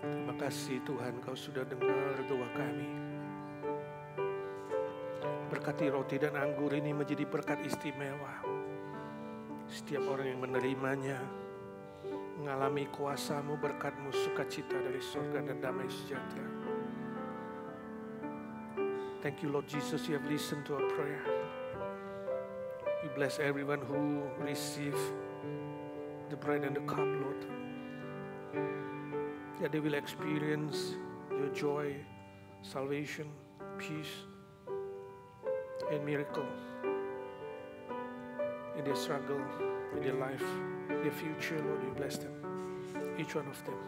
Terima kasih Tuhan, Kau sudah dengar doa kami. Berkati roti dan anggur ini menjadi berkat istimewa. Setiap orang yang menerimanya mengalami kuasa-Mu, berkat-Mu, sukacita dari surga dan damai sejahtera. Thank you Lord Jesus, you have listened to our prayer. We bless everyone who receive the bread and the cup, Lord. That they will experience your joy, salvation, peace, and miracle in their struggle, in their life, their future. Lord, you bless them, each one of them.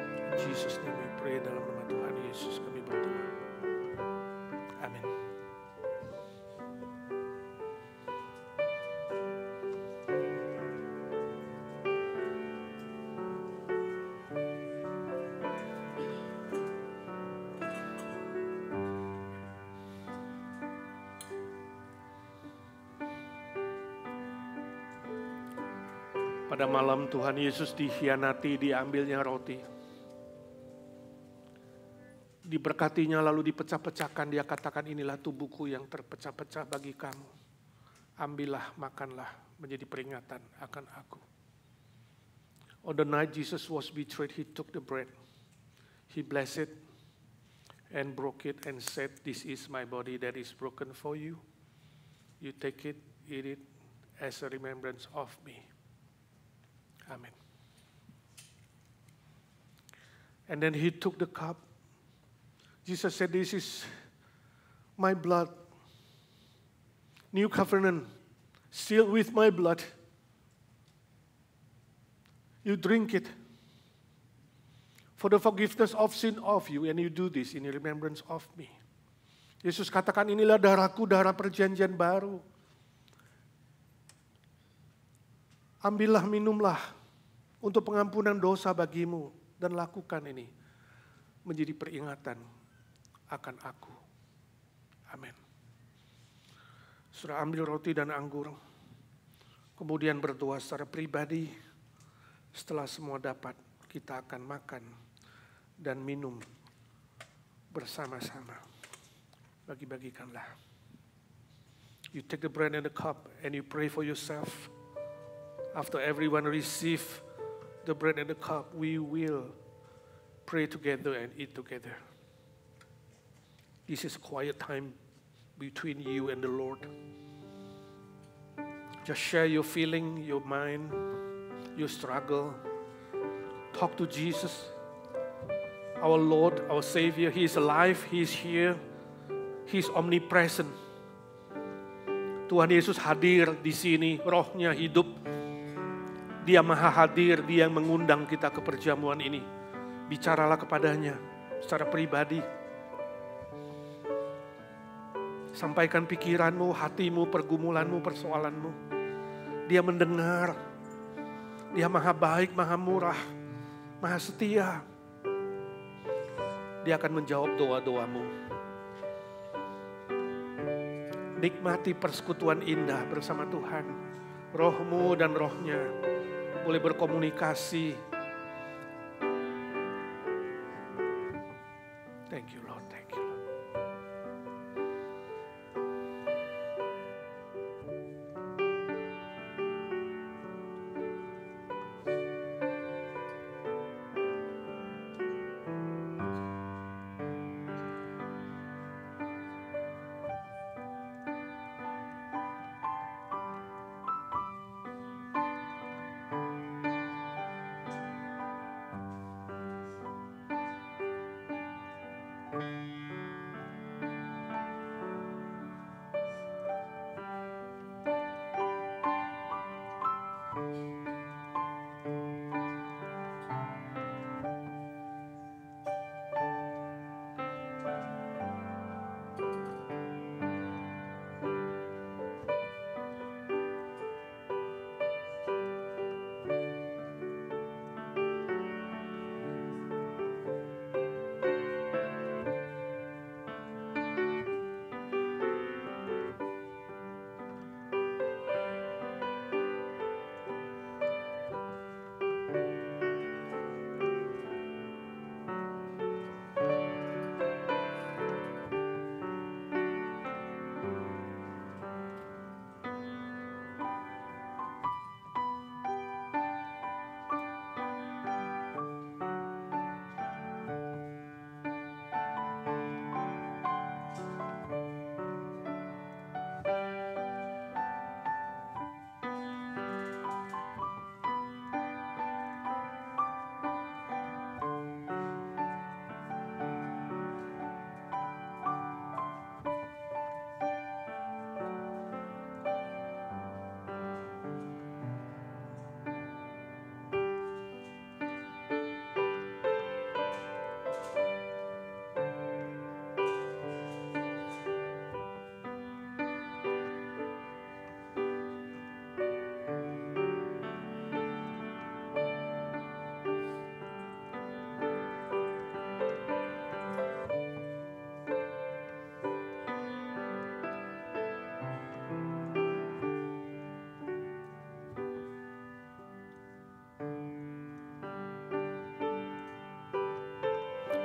In Jesus' name we pray, dalam nama Tuhan Yesus kami berdoa. Amin. Pada malam Tuhan Yesus dikhianati, diambilnya roti. Diberkatinya lalu dipecah-pecahkan, dia katakan inilah tubuhku yang terpecah-pecah bagi kamu. Ambillah, makanlah, menjadi peringatan akan aku. On the night Jesus was betrayed, he took the bread. He blessed it and broke it and said, "This is my body that is broken for you. You take it, eat it as a remembrance of me." Amen. And then he took the cup. Jesus said, "This is my blood, new covenant, sealed with my blood. You drink it for the forgiveness of sin of you, and you do this in remembrance of me." Yesus katakan, inilah darahku, darah perjanjian baru. Ambillah, minumlah untuk pengampunan dosa bagimu, dan lakukan ini menjadi peringatan akan aku. Amin. Saudara ambil roti dan anggur, kemudian berdoa secara pribadi. Setelah semua dapat, kita akan makan dan minum bersama-sama. Bagi-bagikanlah. You take the bread and the cup and you pray for yourself. After everyone receive the bread and the cup, we will pray together and eat together. This is quiet time between you and the Lord. Just share your feeling, your mind, your struggle. Talk to Jesus, our Lord, our Savior. He is alive, He is here, He is omnipresent. Tuhan Yesus hadir di sini, rohnya hidup. Dia maha hadir, dia yang mengundang kita ke perjamuan ini. Bicaralah kepadanya secara pribadi. Sampaikan pikiranmu, hatimu, pergumulanmu, persoalanmu. Dia mendengar. Dia maha baik, maha murah, maha setia. Dia akan menjawab doa-doamu. Nikmati persekutuan indah bersama Tuhan. Rohmu dan rohnya boleh berkomunikasi. Thank you, Lord. Thank you, Lord.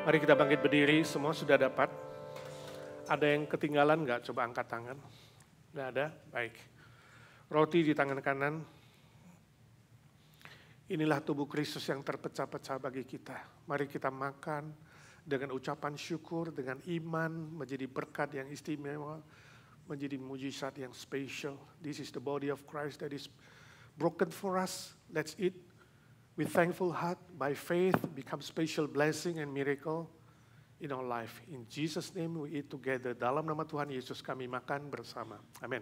Mari kita bangkit berdiri, semua sudah dapat. Ada yang ketinggalan nggak? Coba angkat tangan. Nggak ada? Baik. Roti di tangan kanan. Inilah tubuh Kristus yang terpecah-pecah bagi kita. Mari kita makan dengan ucapan syukur, dengan iman, menjadi berkat yang istimewa, menjadi mujizat yang spesial. This is the body of Christ that is broken for us. Let's eat with thankful heart, by faith, become special blessing and miracle in our life. In Jesus' name we eat together. Dalam nama Tuhan Yesus kami makan bersama. Amin.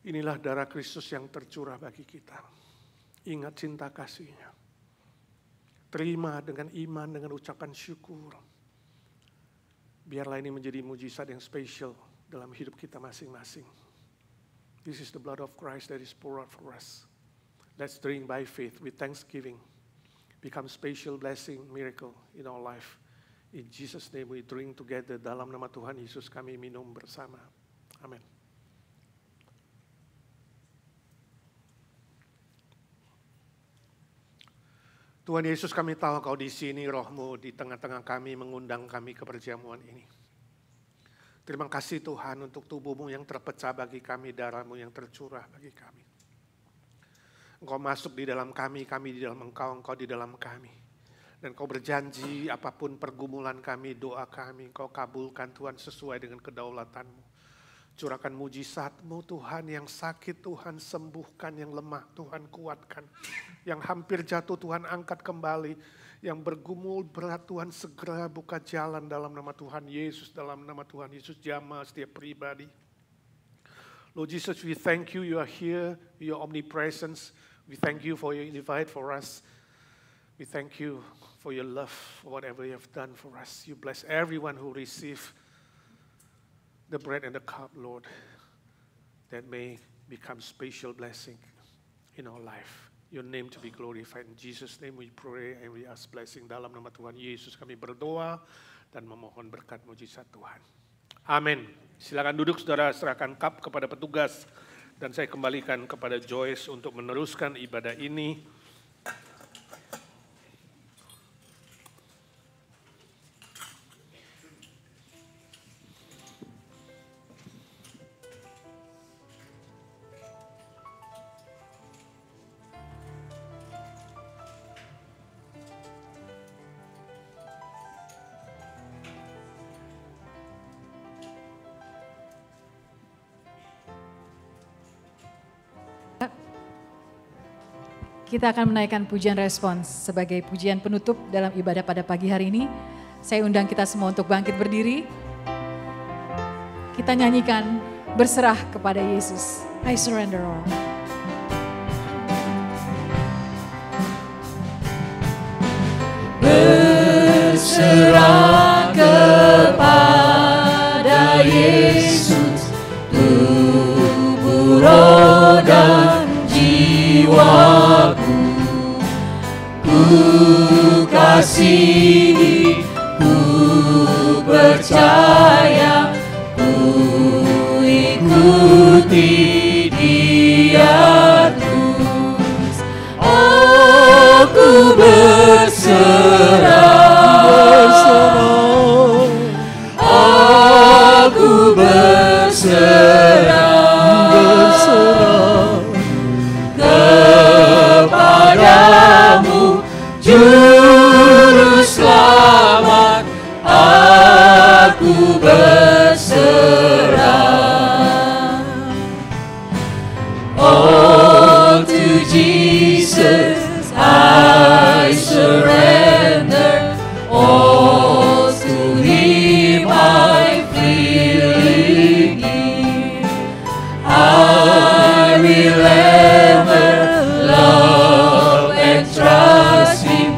Inilah darah Kristus yang tercurah bagi kita. Ingat cinta kasih-Nya. Terima dengan iman, dengan ucapan syukur. Biarlah ini menjadi mujizat yang spesial dalam hidup kita masing-masing. This is the blood of Christ that is poured out for us. Let's drink by faith with thanksgiving. Become special blessing, miracle in our life. In Jesus' name we drink together. Dalam nama Tuhan Yesus kami minum bersama. Amin. Tuhan Yesus, kami tahu Kau di sini, Roh-Mu di tengah-tengah kami, mengundang kami ke perjamuan ini. Terima kasih Tuhan untuk tubuh-Mu yang terpecah bagi kami, darah-Mu yang tercurah bagi kami. Engkau masuk di dalam kami di dalam Engkau, Engkau di dalam kami. Dan Kau berjanji apapun pergumulan kami, doa kami, Kau kabulkan Tuhan sesuai dengan kedaulatan-Mu. Curahkan mujizat-Mu Tuhan, yang sakit Tuhan sembuhkan, yang lemah Tuhan kuatkan. Yang hampir jatuh Tuhan angkat kembali, yang bergumul berat Tuhan segera buka jalan dalam nama Tuhan Yesus, dalam nama Tuhan Yesus jamah setiap pribadi. Lord Jesus, we thank you, you are here, your omnipresence. We thank you for your invite for us. We thank you for your love, for whatever you have done for us. You bless everyone who receive the bread and the cup, Lord, that may become special blessing in our life. Your name to be glorified. In Jesus' name we pray and we ask blessing. Dalam nama Tuhan Yesus kami berdoa dan memohon berkat mujizat Tuhan. Amin. Silakan duduk saudara, serahkan cup kepada petugas dan saya kembalikan kepada Joyce untuk meneruskan ibadah ini. Kita akan menaikkan pujian respons sebagai pujian penutup dalam ibadah pada pagi hari ini. Saya undang kita semua untuk bangkit berdiri. Kita nyanyikan berserah kepada Yesus. I surrender all. Berserah kepada Yesus, tubuh, roh, dan jiwaku. Ku kasihi, ku percaya, ku ikuti Dia terus. Aku berserah, aku berserah kepadamu, Juru Selamat. Aku berserah. All to Jesus I surrender, all to Him I freely give. I will ever love and trust Him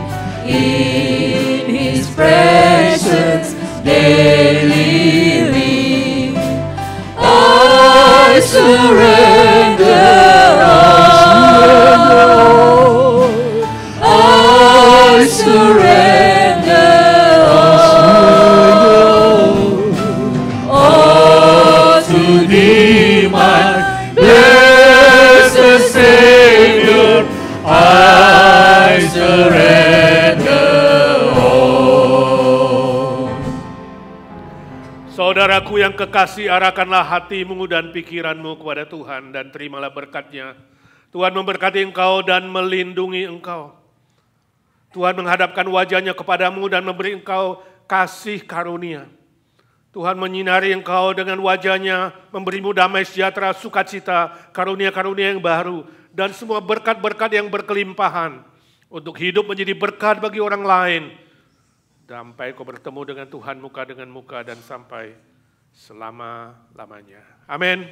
surrender all to Thee, my blessed Savior. I surrender all. Saudaraku yang kekasih, arahkanlah hatimu dan pikiranmu kepada Tuhan dan terimalah berkat-Nya. Tuhan memberkati engkau dan melindungi engkau. Tuhan menghadapkan wajah-Nya kepadamu dan memberi engkau kasih karunia. Tuhan menyinari engkau dengan wajah-Nya, memberimu damai sejahtera, sukacita, karunia-karunia yang baru, dan semua berkat-berkat yang berkelimpahan untuk hidup menjadi berkat bagi orang lain. Sampai kau bertemu dengan Tuhan muka dengan muka dan sampai selama-lamanya. Amin.